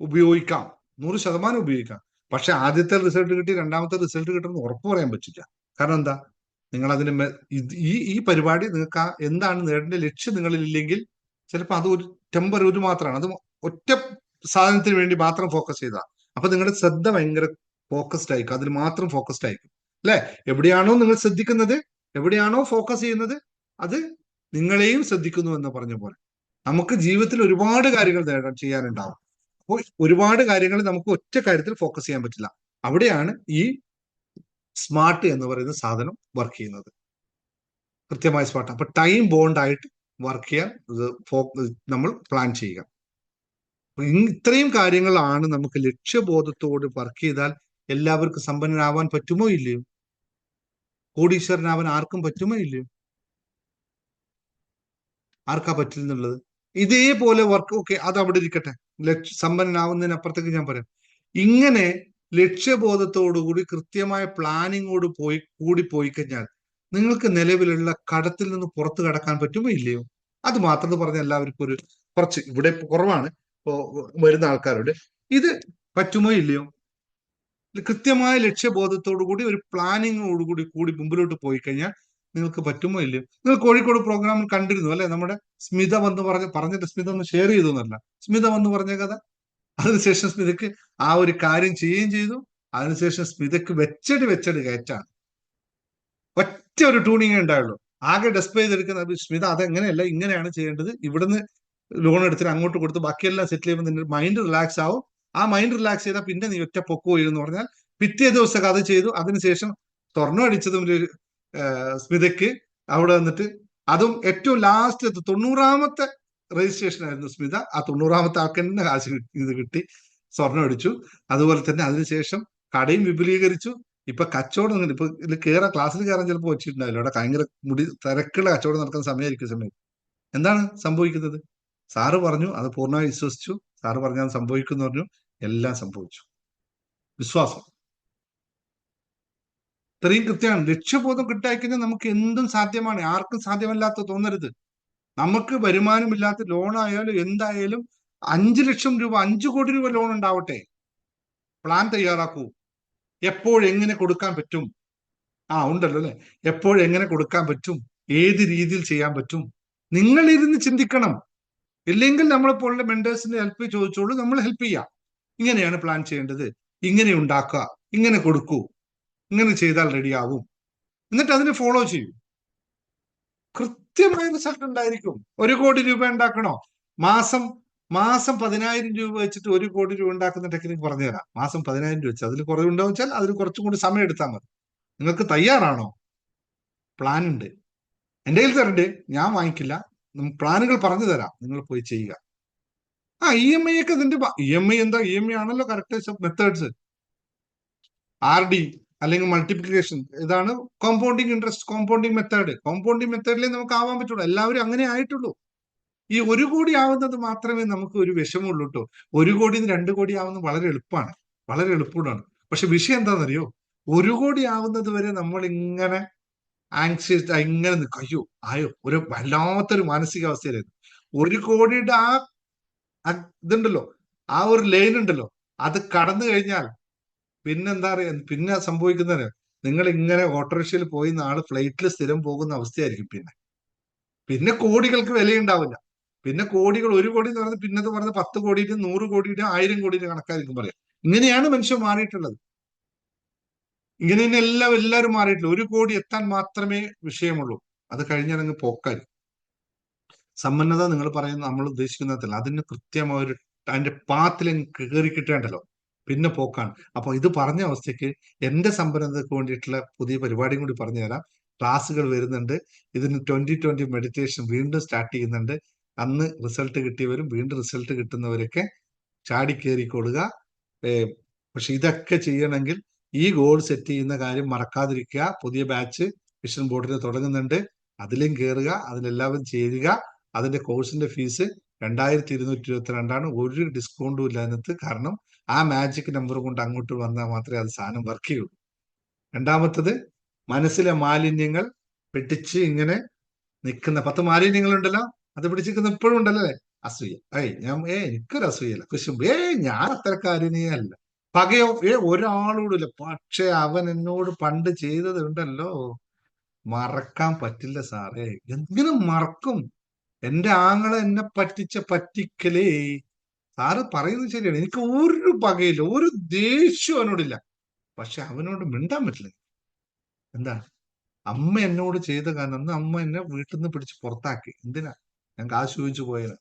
ഉപയോഗിക്കാം, 100% ഉപയോഗിക്കാം. പക്ഷെ ആദ്യത്തെ റിസൾട്ട് കിട്ടി രണ്ടാമത്തെ റിസൾട്ട് കിട്ടുമെന്ന് ഉറപ്പ് പറയാൻ പറ്റില്ല. കാരണം എന്താ, നിങ്ങൾ അതിന് ഈ പരിപാടി നിങ്ങൾക്ക് എന്താണ് നേടേണ്ട ലക്ഷ്യം നിങ്ങളിൽ ഇല്ലെങ്കിൽ ചിലപ്പോൾ അത് ഒരു ടെമ്പററി മാത്രമാണ്. അത് ഒറ്റ സാധനത്തിന് വേണ്ടി മാത്രം ഫോക്കസ് ചെയ്തതാണ്. അപ്പൊ നിങ്ങളുടെ ശ്രദ്ധ ഭയങ്കര ഫോക്കസ്ഡ് ആയിരിക്കും, അതിൽ മാത്രം ഫോക്കസ്ഡ് ആയിരിക്കും അല്ലെ. എവിടെയാണോ നിങ്ങൾ ശ്രദ്ധിക്കുന്നത്, എവിടെയാണോ ഫോക്കസ് ചെയ്യുന്നത്, അത് നിങ്ങളെയും ശ്രദ്ധിക്കുന്നു എന്ന് പറഞ്ഞ പോലെ നമുക്ക് ജീവിതത്തിൽ ഒരുപാട് കാര്യങ്ങൾ ചെയ്യാനുണ്ടാവും. അപ്പോൾ ഒരുപാട് കാര്യങ്ങൾ നമുക്ക് ഒറ്റ കാര്യത്തിൽ ഫോക്കസ് ചെയ്യാൻ പറ്റില്ല. അവിടെയാണ് ഈ സ്മാർട്ട് എന്ന് പറയുന്ന സാധനം വർക്ക് ചെയ്യുന്നത്. കൃത്യമായ സ്മാർട്ട്. അപ്പൊ ടൈം ബോണ്ട് ആയിട്ട് വർക്ക് ചെയ്യാൻ നമ്മൾ പ്ലാൻ ചെയ്യുക. ഇത്രയും കാര്യങ്ങളാണ് നമുക്ക് ലക്ഷ്യബോധത്തോട് വർക്ക് ചെയ്താൽ എല്ലാവർക്കും സമ്പന്നനാവാൻ പറ്റുമോ ഇല്ലയോ? കോടീശ്വരനാവാൻ ആർക്കും പറ്റുമോ ഇല്ലയോ? ആർക്കാ പറ്റില്ലെന്നുള്ളത്? ഇതേപോലെ വർക്ക്, ഓക്കെ, അത് അവിടെ ഇരിക്കട്ടെ. സമ്പന്നനാവുന്നതിനപ്പുറത്തേക്ക് ഞാൻ പറയാം, ഇങ്ങനെ ലക്ഷ്യബോധത്തോടുകൂടി കൃത്യമായ പ്ലാനിങ്ങോട് പോയി കഴിഞ്ഞാൽ നിങ്ങൾക്ക് നിലവിലുള്ള കടത്തിൽ നിന്ന് പുറത്തു കടക്കാൻ പറ്റുമോ ഇല്ലയോ? അത് മാത്രം പറഞ്ഞ എല്ലാവർക്കും ഒരു കുറച്ച് ഇവിടെ കുറവാണ് ഇപ്പോ വരുന്ന ആൾക്കാരോട്, ഇത് പറ്റുമോ ഇല്ലയോ? കൃത്യമായ ലക്ഷ്യബോധത്തോടു കൂടി ഒരു പ്ലാനിങ്ങോടുകൂടി മുമ്പിലോട്ട് പോയി കഴിഞ്ഞാൽ നിങ്ങൾക്ക് പറ്റുമോ ഇല്ലയോ? നിങ്ങൾ കോഴിക്കോട് പ്രോഗ്രാമിൽ കണ്ടിരുന്നു അല്ലെ, നമ്മുടെ സ്മിത വന്ന് പറഞ്ഞിട്ട് സ്മിത ഒന്ന് ഷെയർ ചെയ്തു എന്നല്ല, സ്മിത വന്ന് പറഞ്ഞ കഥ. അതിനുശേഷം സ്മിതക്ക് ആ ഒരു കാര്യം ചെയ്യുകയും ചെയ്തു. അതിനുശേഷം സ്മിതക്ക് വെച്ചടി കയറ്റാണ്. ഒറ്റ ഒരു ട്യൂണിങ്ങേ ഉണ്ടായുള്ളൂ. ആകെ ഡിസ്പ്ലേ ചെയ്തെടുക്കുന്ന സ്മിത അതെങ്ങനെയല്ല, ഇങ്ങനെയാണ് ചെയ്യേണ്ടത്, ഇവിടുന്ന് ലോൺ എടുത്തിട്ട് അങ്ങോട്ട് കൊടുത്ത് ബാക്കിയെല്ലാം സെറ്റിൽ ചെയ്യുമ്പോൾ നിന്റെ മൈൻഡ് റിലാക്സ് ആവും. ആ മൈൻഡ് റിലാക്സ് ചെയ്താൽ പിന്നെ നീ ഒറ്റ പൊക്കോ എന്ന് പറഞ്ഞാൽ പിറ്റേ ദിവസം അത് ചെയ്തു. അതിനുശേഷം സ്വർണം അടിച്ചതും സ്മിതയ്ക്ക് അവിടെ വന്നിട്ട്, അതും ഏറ്റവും ലാസ്റ്റ് 90ാമത്തെ രജിസ്ട്രേഷൻ ആയിരുന്നു സ്മിത. ആ 90ാമത്തെ ആൾക്ക് തന്നെ കാശ് കിട്ടി, സ്വർണം അടിച്ചു. അതുപോലെ തന്നെ അതിനുശേഷം കടയും വിപുലീകരിച്ചു. ഇപ്പൊ കച്ചവടം, ഇപ്പൊ ഇതിൽ ക്ലാസ്സിൽ കയറാൻ ചിലപ്പോൾ വെച്ചിട്ടുണ്ടാവില്ല, അവിടെ ഭയങ്കര തിരക്കുള്ള കച്ചവടം നടക്കുന്ന സമയമായിരിക്കും സമയത്ത്. എന്താണ് സംഭവിക്കുന്നത്? സാറ് പറഞ്ഞു, അത് പൂർണ്ണമായി വിശ്വസിച്ചു. സാറ് പറഞ്ഞാൽ അത് സംഭവിക്കുന്നു പറഞ്ഞു, എല്ലാം സംഭവിച്ചു. വിശ്വാസം ഇത്രയും കൃത്യമാണ്. ലക്ഷ്യബോധം കിട്ടായിക്കഴിഞ്ഞാൽ നമുക്ക് എന്തും സാധ്യമാണ്. ആർക്കും സാധ്യമല്ലാത്ത തോന്നരുത്. നമുക്ക് വരുമാനമില്ലാത്ത ലോണായാലും എന്തായാലും 5 ലക്ഷം രൂപ 5 കോടി രൂപ ലോൺ ഉണ്ടാവട്ടെ, പ്ലാൻ തയ്യാറാക്കൂ. എപ്പോഴെങ്ങനെ കൊടുക്കാൻ പറ്റും? ഉണ്ടല്ലോ അല്ലെ, എപ്പോഴെങ്ങനെ കൊടുക്കാൻ പറ്റും, ഏത് രീതിയിൽ ചെയ്യാൻ പറ്റും, നിങ്ങൾ ഇരുന്ന് ചിന്തിക്കണം. ഇല്ലെങ്കിൽ നമ്മളെപ്പോലുള്ള മെന്റേഴ്സിന്റെ ഹെൽപ്പ് ചോദിച്ചോളൂ, നമ്മൾ ഹെൽപ്പ് ചെയ്യാം. ഇങ്ങനെയാണ് പ്ലാൻ ചെയ്യേണ്ടത്, ഇങ്ങനെ ഉണ്ടാക്കുക, ഇങ്ങനെ കൊടുക്കൂ, ഇങ്ങനെ ചെയ്താൽ റെഡിയാവും. എന്നിട്ട് അതിനെ ഫോളോ ചെയ്യൂ. കൃത്യമായ റിസൾട്ട് ഉണ്ടായിരിക്കും. 1 കോടി രൂപ ഉണ്ടാക്കണോ? മാസം 10,000 രൂപ വെച്ചിട്ട് 1 കോടി രൂപ ഉണ്ടാക്കുന്ന ടെക്നിക്ക് പറഞ്ഞുതരാം. മാസം 10,000 രൂപ വെച്ച് അതിൽ കുറവുണ്ടാവും വെച്ചാൽ അതിൽ കുറച്ചും കൂടി സമയം എടുത്താൽ മതി. നിങ്ങൾക്ക് തയ്യാറാണോ? പ്ലാൻ ഉണ്ട്, എൻ്റെ കയ്യിൽ തരണ്ടേ, ഞാൻ വാങ്ങിക്കില്ല, പ്ലാനുകൾ പറഞ്ഞു തരാം, നിങ്ങൾ പോയി ചെയ്യുക. EMI ഒക്കെ ഇതിന്റെ EMI എന്താ, EMI ആണല്ലോ കറക്റ്റ് മെത്തേഡ്സ്. RD അല്ലെങ്കിൽ മൾട്ടിപ്ലിക്കേഷൻ, ഇതാണ് compounding interest, compounding method. Compounding മെത്തേഡിലേ നമുക്ക് ആവാൻ പറ്റുള്ളൂ. എല്ലാവരും അങ്ങനെ ആയിട്ടുള്ളൂ. ഈ 1 കോടി ആവുന്നത് മാത്രമേ നമുക്ക് ഒരു വിഷമമുള്ളൂ കേട്ടോ. 1 കോടി 2 കോടി ആവുന്നത് വളരെ എളുപ്പമാണ്, വളരെ എളുപ്പമാണ്. പക്ഷെ വിഷയം എന്താണെന്നറിയോ, 1 കോടി ആവുന്നത് വരെ നമ്മൾ ഇങ്ങനെ ആങ്ഷ്യസ് ഇങ്ങനെ നിൽക്കും. ആയോ ഒരു വല്ലാത്തൊരു മാനസികാവസ്ഥയിലായിരുന്നു. 1 കോടിയുടെ ഇതുണ്ടല്ലോ, ആ ഒരു ലൈൻ ഉണ്ടല്ലോ, അത് കടന്നു കഴിഞ്ഞാൽ പിന്നെന്താ പറയാ, പിന്നെ സംഭവിക്കുന്നത് നിങ്ങൾ ഇങ്ങനെ ഓട്ടോറിക്ഷയിൽ പോയി നാളെ ഫ്ലൈറ്റിൽ സ്ഥിരം പോകുന്ന അവസ്ഥയായിരിക്കും. പിന്നെ കോടികൾക്ക് വിലയുണ്ടാവില്ല. പിന്നെ കോടികൾ 1 കോടി എന്ന് പറഞ്ഞാൽ പിന്നത് പറഞ്ഞ 10 കോടിയുടെ 100 കോടിയുടെ 1000 കോടിയുടെ കണക്കായിരിക്കും പറയാം. ഇങ്ങനെയാണ് മനുഷ്യൻ മാറിയിട്ടുള്ളത്. ഇങ്ങനെ തന്നെ എല്ലാവരും മാറിയിട്ടില്ല. 1 കോടി എത്താൻ മാത്രമേ വിഷയമുള്ളൂ. അത് കഴിഞ്ഞാൽ അങ്ങ് പോക്കായി. സമ്പന്നത നിങ്ങൾ പറയുന്ന നമ്മൾ ഉദ്ദേശിക്കുന്നതല്ല, അതിന് കൃത്യമായ ഒരു അതിന്റെ പാത്തിലങ്ങ് കയറി കിട്ടേണ്ടല്ലോ, പിന്നെ പോക്കാണ്. അപ്പൊ ഇത് പറഞ്ഞ അവസ്ഥയ്ക്ക് എന്റെ സമ്പന്നതയ്ക്ക് വേണ്ടിയിട്ടുള്ള പുതിയ പരിപാടിയും കൂടി പറഞ്ഞു തരാം. ക്ലാസ്സുകൾ വരുന്നുണ്ട്. ഇതിന് 2020 മെഡിറ്റേഷൻ വീണ്ടും സ്റ്റാർട്ട് ചെയ്യുന്നുണ്ട്. അന്ന് റിസൾട്ട് കിട്ടിയവരും വീണ്ടും റിസൾട്ട് കിട്ടുന്നവരൊക്കെ ചാടിക്കേറിക്കൊള്ളുക. പക്ഷെ ഇതൊക്കെ ചെയ്യണമെങ്കിൽ ഈ ഗോൾ സെറ്റ് ചെയ്യുന്ന കാര്യം മറക്കാതിരിക്കുക. പുതിയ ബാച്ച് വിഷൻ ബോർഡിൽ തുടങ്ങുന്നുണ്ട്, അതിലും കയറുക, അതിലെല്ലാവരും ചേരുക. അതിന്റെ കോഴ്സിന്റെ ഫീസ് 2222 ഒരു ഡിസ്കൗണ്ടും ഇല്ല അതിനകത്ത്. കാരണം ആ മാജിക് നമ്പർ കൊണ്ട് അങ്ങോട്ട് വന്നാൽ മാത്രമേ അത് സാധനം വർക്ക് ചെയ്യുള്ളൂ. രണ്ടാമത്തത്, മനസ്സിലെ മാലിന്യങ്ങൾ പിടിച്ച് ഇങ്ങനെ നിൽക്കുന്ന 10 മാലിന്യങ്ങളുണ്ടല്ലോ, അത് പിടിച്ചിരിക്കുന്ന ഇപ്പോഴും ഉണ്ടല്ലോ. അസൂയ, എനിക്കൊരു അസൂയല്ല, കുശുമ്പ്, ഞാൻ അത്തരക്കാരനേ അല്ല. പകയോ, ഒരാളോടില്ല. പക്ഷെ അവൻ എന്നോട് പണ്ട് ചെയ്തത് ഉണ്ടല്ലോ, മറക്കാൻ പറ്റില്ല സാറേ. എങ്ങനെ മറക്കും? എന്റെ ആങ്ങളെ എന്നെ പറ്റിച്ച പറ്റിക്കലേ. സാറ് പറയുന്നത് ശരിയാണ്. എനിക്ക് ഒരു പകയില്ല, ഒരു ദേഷ്യം അവനോടില്ല. പക്ഷെ അവനോട് മിണ്ടാൻ പറ്റില്ല. എന്താ? അമ്മ എന്നോട് ചെയ്ത കാരണം അന്ന് അമ്മ എന്നെ വീട്ടിൽ നിന്ന് പിടിച്ച് പുറത്താക്കി. എന്തിനാ? ഞാൻ കാശ് ചോദിച്ചു പോയത്.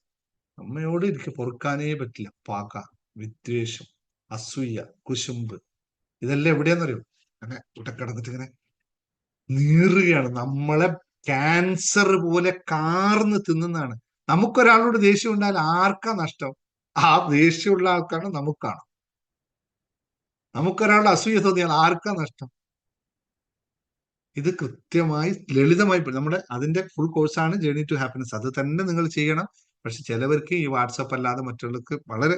അമ്മയോട് എനിക്ക് പൊറുക്കാനേ പറ്റില്ല. പക, വിദ്വേഷം, അസൂയ, കുശുമ്പ്, ഇതെല്ലാം എവിടെയാന്നറിയോ? അങ്ങനെ ഇവിടെ കിടന്നിട്ട് ഇങ്ങനെ നീറുകയാണ്. നമ്മളെ ക്യാൻസർ പോലെ കാർന്ന് തിന്നുന്നതാണ്. നമുക്കൊരാളോട് ദേഷ്യം ഉണ്ടായാൽ ആർക്കാ നഷ്ടം? ആ ദേഷ്യമുള്ള ആൾക്കാണ് നമുക്കാണ്. നമുക്കൊരാളുടെ അസൂയ തോന്നിയാൽ ആർക്കാ നഷ്ടം? ഇത് കൃത്യമായി ലളിതമായി നമ്മുടെ അതിന്റെ ഫുൾ കോഴ്സാണ് ജേർണി ടു ഹാപ്പിനെസ്. അത് തന്നെ നിങ്ങൾ ചെയ്യണം. പക്ഷെ ചിലവർക്ക് ഈ വാട്സപ്പ് അല്ലാതെ മറ്റുള്ളവർക്ക് വളരെ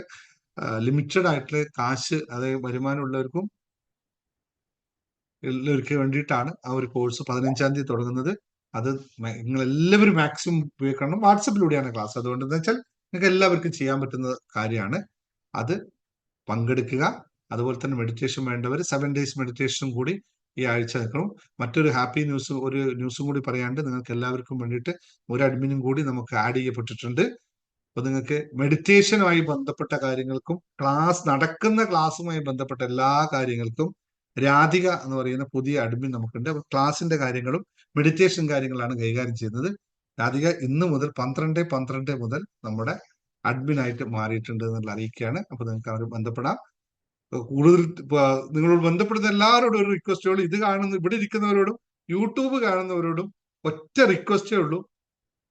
ലിമിറ്റഡ് ആയിട്ടുള്ള കാശ്, അതായത് വരുമാനമുള്ളവർക്കും എല്ലാവർക്കും വേണ്ടിയിട്ടാണ് ആ ഒരു കോഴ്സ് 15-ാം തീയതി തുടങ്ങുന്നത്. അത് നിങ്ങൾ എല്ലാവരും മാക്സിമം ഉപയോഗിക്കണം. വാട്സപ്പിലൂടെയാണ് ക്ലാസ്. അതുകൊണ്ട് എന്താ വെച്ചാൽ നിങ്ങൾക്ക് എല്ലാവർക്കും ചെയ്യാൻ പറ്റുന്ന കാര്യമാണ്. അത് പങ്കെടുക്കുക. അതുപോലെ തന്നെ മെഡിറ്റേഷൻ വേണ്ടവർ 7 days മെഡിറ്റേഷനും കൂടി ഈ ആഴ്ച നിൽക്കണം. മറ്റൊരു ഹാപ്പി ന്യൂസ്, ഒരു ന്യൂസും കൂടി പറയാണ്ട്, നിങ്ങൾക്ക് എല്ലാവർക്കും വേണ്ടിയിട്ട് ഒരു അഡ്മിനും കൂടി നമുക്ക് ആഡ് ചെയ്യപ്പെട്ടിട്ടുണ്ട്. അപ്പൊ നിങ്ങൾക്ക് മെഡിറ്റേഷനുമായി ബന്ധപ്പെട്ട കാര്യങ്ങൾക്കും നടക്കുന്ന ക്ലാസ്സുമായി ബന്ധപ്പെട്ട എല്ലാ കാര്യങ്ങൾക്കും രാധിക എന്ന് പറയുന്ന പുതിയ അഡ്മിൻ നമുക്കുണ്ട്. അപ്പൊ ക്ലാസിന്റെ കാര്യങ്ങളും മെഡിറ്റേഷൻ കാര്യങ്ങളാണ് കൈകാര്യം ചെയ്യുന്നത്. രാധിക ഇന്ന് മുതൽ 12/12 മുതൽ നമ്മുടെ അഡ്മിനായിട്ട് മാറിയിട്ടുണ്ട് എന്നുള്ള അറിയിക്കുകയാണ്. അപ്പൊ നിങ്ങൾക്ക് അവർ ബന്ധപ്പെടാം. കൂടുതൽ നിങ്ങളോട് ബന്ധപ്പെടുന്ന എല്ലാവരോടും ഒരു റിക്വസ്റ്റേ ഉള്ളൂ. ഇത് കാണുന്ന ഇവിടെ ഇരിക്കുന്നവരോടും യൂട്യൂബ് കാണുന്നവരോടും ഒറ്റ റിക്വസ്റ്റേ ഉള്ളൂ.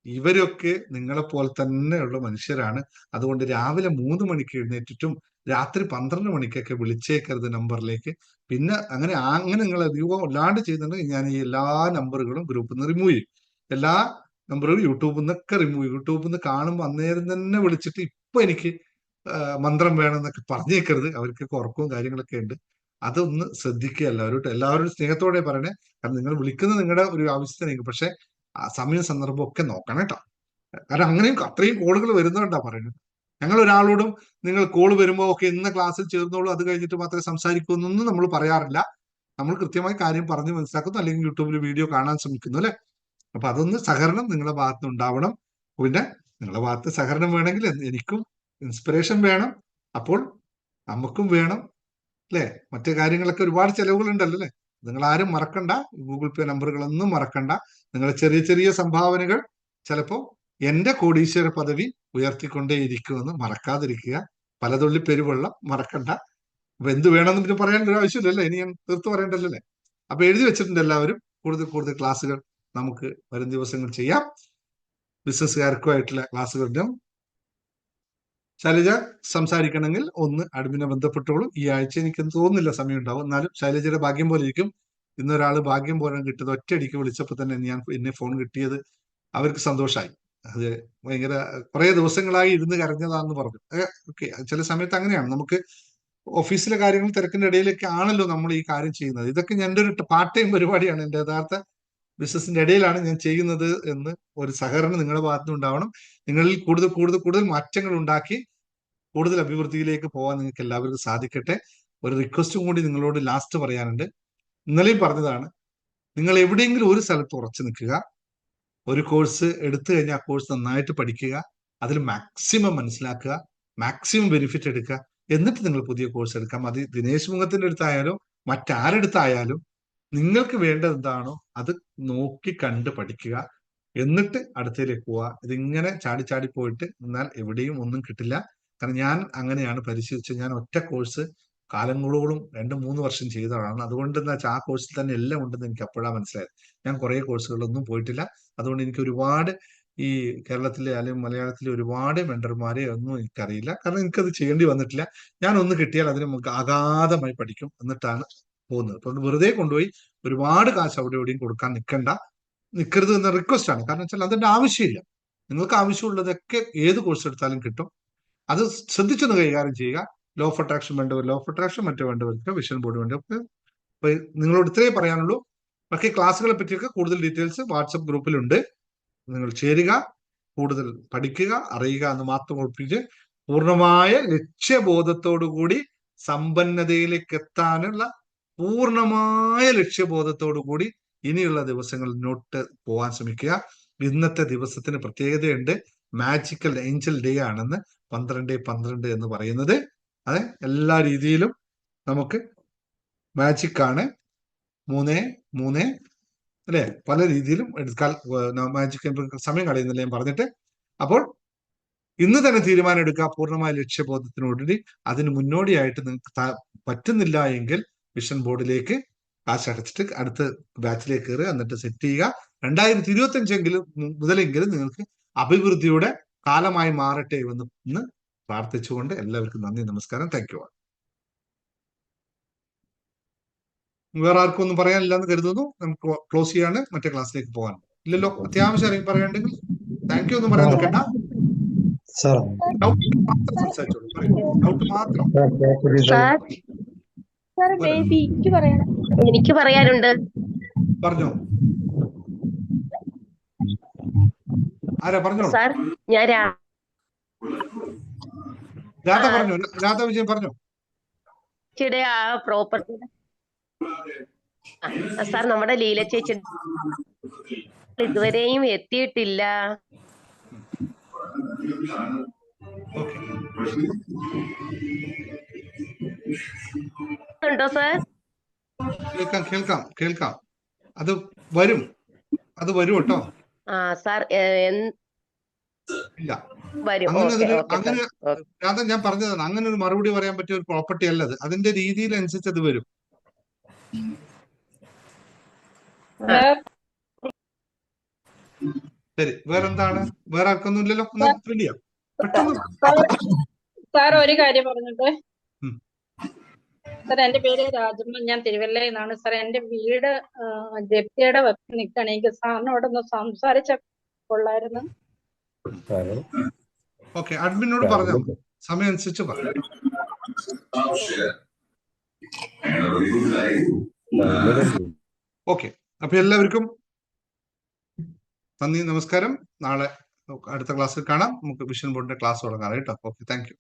ഇവരൊക്കെ നിങ്ങളെപ്പോലെ തന്നെയുള്ള മനുഷ്യരാണ്. അതുകൊണ്ട് രാവിലെ 3 മണിക്ക് എഴുന്നേറ്റിട്ടും രാത്രി 12 മണിക്കൊക്കെ വിളിച്ചേക്കരുത് നമ്പറിലേക്ക്. പിന്നെ അങ്ങനെ നിങ്ങൾ അധികം അല്ലാണ്ട് ചെയ്യുന്നുണ്ടെങ്കിൽ ഞാൻ ഈ എല്ലാ നമ്പറുകളും ഗ്രൂപ്പിൽ നിന്ന് റിമൂവ് ചെയ്യും. എല്ലാ നമ്പറുകളും യൂട്യൂബിൽ നിന്നൊക്കെ റിമൂവ് ചെയ്യും. യൂട്യൂബിൽ നിന്ന് കാണുമ്പോൾ അന്നേരം തന്നെ വിളിച്ചിട്ട് ഇപ്പൊ എനിക്ക് മന്ത്രം വേണമെന്നൊക്കെ പറഞ്ഞേക്കരുത്. അവർക്കൊക്കെ ഉറക്കവും കാര്യങ്ങളൊക്കെ ഉണ്ട്. അതൊന്ന് ശ്രദ്ധിക്കുക. എല്ലാവരും സ്നേഹത്തോടെ പറയണേ. കാരണം നിങ്ങൾ വിളിക്കുന്നത് നിങ്ങളുടെ ഒരു ആവശ്യത്തിനേക്ക്. പക്ഷെ സമയം സന്ദർഭം ഒക്കെ നോക്കണം കേട്ടോ. കാരണം അങ്ങനെയും അത്രയും കോളുകൾ വരുന്നതുകൊണ്ടാ പറയുന്നത്. ഞങ്ങൾ ഒരാളോടും നിങ്ങൾ കോള് വരുമ്പോൾ ഒക്കെ ഇന്ന ക്ലാസ്സിൽ ചേർന്നോളൂ, അത് കഴിഞ്ഞിട്ട് മാത്രമേ സംസാരിക്കൂ എന്നൊന്നും നമ്മൾ പറയാറില്ല. നമ്മൾ കൃത്യമായി കാര്യം പറഞ്ഞ് മനസ്സിലാക്കുന്നു, അല്ലെങ്കിൽ യൂട്യൂബിൽ വീഡിയോ കാണാൻ ശ്രമിക്കുന്നു അല്ലെ. അപ്പൊ അതൊന്ന് സഹകരണം നിങ്ങളുടെ ഭാഗത്ത് ഉണ്ടാവണം. പിന്നെ നിങ്ങളുടെ ഭാഗത്ത് സഹകരണം വേണമെങ്കിൽ എനിക്കും ഇൻസ്പിറേഷൻ വേണം, അപ്പോൾ നമുക്കും വേണം അല്ലെ. മറ്റു കാര്യങ്ങളൊക്കെ ഒരുപാട് ചെലവുകൾ ഉണ്ടല്ലോ അല്ലെ. നിങ്ങൾ ആരും മറക്കണ്ട. ഗൂഗിൾ പേ നമ്പറുകളൊന്നും മറക്കണ്ട. നിങ്ങളെ ചെറിയ ചെറിയ സംഭാവനകൾ ചിലപ്പോൾ എന്റെ കോടീശ്വര പദവി ഉയർത്തിക്കൊണ്ടേയിരിക്കുമെന്ന് മറക്കാതിരിക്കുക. പലതുള്ളി പെരുവെള്ളം മറക്കണ്ട. അപ്പൊ എന്ത് വേണമെന്ന് പിന്നെ പറയാൻ ഒരു ആവശ്യമില്ലല്ലോ. ഇനി ഞാൻ തീർത്ത് പറയണ്ടല്ലോ അല്ലേ. അപ്പൊ എഴുതി വെച്ചിട്ടുണ്ട് എല്ലാവരും. കൂടുതൽ ക്ലാസ്സുകൾ നമുക്ക് വരും ദിവസങ്ങൾ ചെയ്യാം. ബിസിനസ്സുകാർക്കുമായിട്ടുള്ള ക്ലാസ്സുകളുടെ ശൈലജ സംസാരിക്കണമെങ്കിൽ ഒന്ന് അഡ്മിനെ ബന്ധപ്പെട്ടോളൂ. ഈ ആഴ്ച എനിക്ക് തോന്നുന്നില്ല സമയം ഉണ്ടാവും. എന്നാലും ശൈലജയുടെ ഭാഗ്യം പോലെ ഇരിക്കും. ഇന്നൊരാള് ഭാഗ്യം പോലെ കിട്ടിയത് ഒറ്റയടിക്ക് വിളിച്ചപ്പോൾ തന്നെ എന്നെ ഫോൺ കിട്ടിയത് അവർക്ക് സന്തോഷമായി. അത് ഭയങ്കര കുറെ ദിവസങ്ങളായി ഇരുന്ന് കരഞ്ഞതാന്ന് പറഞ്ഞു. ഓക്കെ, ചില സമയത്ത് അങ്ങനെയാണ്. നമുക്ക് ഓഫീസിലെ കാര്യങ്ങൾ തിരക്കിന്റെ ഇടയിലൊക്കെ ആണല്ലോ നമ്മൾ ഈ കാര്യം ചെയ്യുന്നത്. ഇതൊക്കെ എൻ്റെ ഒരു പാർട്ട് ടൈം പരിപാടിയാണ്. എൻ്റെ യഥാർത്ഥ ബിസിനസിന്റെ ഇടയിലാണ് ഞാൻ ചെയ്യുന്നത് എന്ന് ഒരു സഹകരണം നിങ്ങളുടെ ഭാഗത്തുനിന്ന് ഉണ്ടാവണം. നിങ്ങളിൽ കൂടുതൽ മാറ്റങ്ങൾ ഉണ്ടാക്കി കൂടുതൽ അഭിവൃദ്ധിയിലേക്ക് പോകാൻ നിങ്ങൾക്ക് എല്ലാവർക്കും സാധിക്കട്ടെ. ഒരു റിക്വസ്റ്റും കൂടി നിങ്ങളോട് ലാസ്റ്റ് പറയാനുണ്ട്. ഇന്നലെയും പറഞ്ഞതാണ്, നിങ്ങൾ എവിടെയെങ്കിലും ഒരു സ്ഥലത്ത് ഉറച്ചു നിൽക്കുക. ഒരു കോഴ്സ് എടുത്തു കഴിഞ്ഞാൽ ആ കോഴ്സ് നന്നായിട്ട് പഠിക്കുക, അതിൽ മാക്സിമം മനസ്സിലാക്കുക, മാക്സിമം ബെനിഫിറ്റ് എടുക്കുക. എന്നിട്ട് നിങ്ങൾ പുതിയ കോഴ്സ് എടുക്കാം. അത് ദിനേശ് മുഖത്തിന്റെ അടുത്തായാലും മറ്റാരെടുത്തായാലും നിങ്ങൾക്ക് വേണ്ടത് എന്താണോ അത് നോക്കി കണ്ട് പഠിക്കുക. എന്നിട്ട് അടുത്തതിലേക്ക് പോവുക. ഇതിങ്ങനെ ചാടി പോയിട്ട് എന്നാൽ എവിടെയും ഒന്നും കിട്ടില്ല. കാരണം ഞാൻ അങ്ങനെയാണ് പരിശീലിച്ചത്. ഞാൻ ഒറ്റ കോഴ്സ് കാലങ്ങളോളം 2-3 വർഷം ചെയ്തതാണ്. അതുകൊണ്ട് എന്താ വെച്ചാൽ ആ കോഴ്സിൽ തന്നെ എല്ലാം ഉണ്ടെന്ന് എനിക്ക് അപ്പോഴാണ് മനസ്സിലായത്. ഞാൻ കുറെ കോഴ്സുകളിലൊന്നും പോയിട്ടില്ല. അതുകൊണ്ട് എനിക്ക് ഒരുപാട് ഈ കേരളത്തിലെ അല്ലെങ്കിൽ മലയാളത്തിലെ ഒരുപാട് മെന്റർമാരെ ഒന്നും എനിക്കറിയില്ല. കാരണം എനിക്കത് ചെയ്യേണ്ടി വന്നിട്ടില്ല. ഞാൻ ഒന്ന് കിട്ടിയാൽ അതിന് നമുക്ക് അഗാധമായി പഠിക്കും, എന്നിട്ടാണ് പോകുന്നത്. അതുകൊണ്ട് വെറുതെ കൊണ്ടുപോയി ഒരുപാട് കാശ് അവിടെ എവിടെയും കൊടുക്കാൻ നിൽക്കരുത് എന്ന റിക്വസ്റ്റ് ആണ്. കാരണം വെച്ചാൽ അതിന്റെ ആവശ്യമില്ല. നിങ്ങൾക്ക് ആവശ്യമുള്ളതൊക്കെ ഏത് കോഴ്സ് എടുത്താലും കിട്ടും. അത് ശ്രദ്ധിച്ചൊന്ന് കൈകാര്യം ചെയ്യുക. ലോ ഓഫ് അട്രാക്ഷൻ വേണ്ടവർ ലോ ഓഫ് അട്രാക്ഷൻ, മറ്റു വേണ്ടവർക്ക് വിഷൻ ബോർഡ് വേണ്ടവർക്ക്. അപ്പൊ നിങ്ങളോട് ഇത്രേ പറയാനുള്ളൂ. ബാക്കി ക്ലാസ്സുകളെ പറ്റിയൊക്കെ കൂടുതൽ ഡീറ്റെയിൽസ് വാട്സപ്പ് ഗ്രൂപ്പിലുണ്ട്. നിങ്ങൾ ചേരുക, കൂടുതൽ പഠിക്കുക, അറിയുക എന്ന് മാത്രം ഉറപ്പിച്ച് പൂർണ്ണമായ ലക്ഷ്യബോധത്തോടുകൂടി സമ്പന്നതയിലേക്ക് എത്താനുള്ള പൂർണ്ണമായ ലക്ഷ്യബോധത്തോടു കൂടി ഇനിയുള്ള ദിവസങ്ങളിൽ മുന്നോട്ട് പോകാൻ ശ്രമിക്കുക. ഇന്നത്തെ ദിവസത്തിന് പ്രത്യേകതയുണ്ട്. മാജിക്കൽ ഏഞ്ചൽ ഡേ ആണെന്ന് 12/12 എന്ന് പറയുന്നത്. അതെ, എല്ലാ രീതിയിലും നമുക്ക് മാജിക് ആണ്. 3/3 അല്ലെ, പല രീതിയിലും എടുക്കാൻ മാജിക്. സമയം കളയുന്നില്ല ഞാൻ പറഞ്ഞിട്ട്. അപ്പോൾ ഇന്ന് തന്നെ തീരുമാനം എടുക്കുക പൂർണ്ണമായ ലക്ഷ്യബോധത്തിനോടുകൂടി. അതിന് മുന്നോടിയായിട്ട് നിങ്ങൾക്ക് പറ്റുന്നില്ല എങ്കിൽ വിഷൻ ബോർഡിലേക്ക് കാശ് അടച്ചിട്ട് അടുത്ത ബാച്ചിലേക്ക് കയറുക, എന്നിട്ട് സെറ്റ് ചെയ്യുക. 2025 മുതലെങ്കിലും നിങ്ങൾക്ക് അഭിവൃദ്ധിയുടെ കാലമായി മാറട്ടെ എന്ന് പ്രാർത്ഥിച്ചുകൊണ്ട് എല്ലാവർക്കും നന്ദി, നമസ്കാരം. Thank you. വേറെ ആർക്കും ഒന്നും പറയാനില്ല എന്ന് കരുതുന്നു. നമുക്ക് ക്ലോസ് ചെയ്യാണ്, മറ്റേ ക്ലാസ്സിലേക്ക് പോകാൻ. ഇല്ലല്ലോ, അത്യാവശ്യം ആരെങ്കിലും പറയാനുണ്ടെങ്കിൽ താങ്ക് യു എന്ന് പറയാൻ നിൽക്കണ്ട. ഡൗട്ട് മാത്രം സംസാരിച്ചോളൂ, ഡൗട്ട് മാത്രം. എനിക്ക് പറയാനുണ്ട്. പറഞ്ഞോ, ആരാ പറഞ്ഞോളൂ. സാർ, ഞാൻ രാധ പറഞ്ഞോ, രാധ വിജയൻ പറഞ്ഞോ. ആ പ്രോപ്പർട്ടി സാർ, നമ്മുടെ ലീല ചേച്ചി ഇതുവരെയും എത്തിയിട്ടില്ല. ഉണ്ടോ സാർ? കേൾക്കാം. അത് വരും കേട്ടോ. സാർ ഇല്ല, വരും. അങ്ങനെ രാധ ഞാൻ പറഞ്ഞതാണ്, അങ്ങനെ ഒരു മറുപടി പറയാൻ പറ്റിയ ഒരു പ്രോപ്പർട്ടി അല്ല അത്. അതിന്റെ രീതിയിലനുസരിച്ച് അത് വരും. ശരി, വേറെന്താണ്? വേറെ ആർക്കൊന്നും ഇല്ലല്ലോ? സാർ, ഒരു കാര്യം പറഞ്ഞിട്ട്. സാർ, എന്റെ പേര് രാജമ്മ, ഞാൻ തിരുവല്ലയിൽ നിന്നാണ്. സാർ, എന്റെ വീട് ജപ്തിയുടെ വെപ്പ് നിൽക്കുകയാണ്. എനിക്ക് സാറിനോടൊന്ന് സംസാരിച്ച കൊള്ളായിരുന്നു. ഓക്കെ, അഡ്മിനോട് പറഞ്ഞാൽ സമയം അനുസരിച്ച് പറയാം. ഓക്കെ, അപ്പൊ എല്ലാവർക്കും നന്ദി, നമസ്കാരം. നാളെ അടുത്ത ക്ലാസ്സിൽ കാണാം. നമുക്ക് വിഷൻ ബോർഡിന്റെ ക്ലാസ് തുടങ്ങാം കേട്ടോ. Okay, thank you.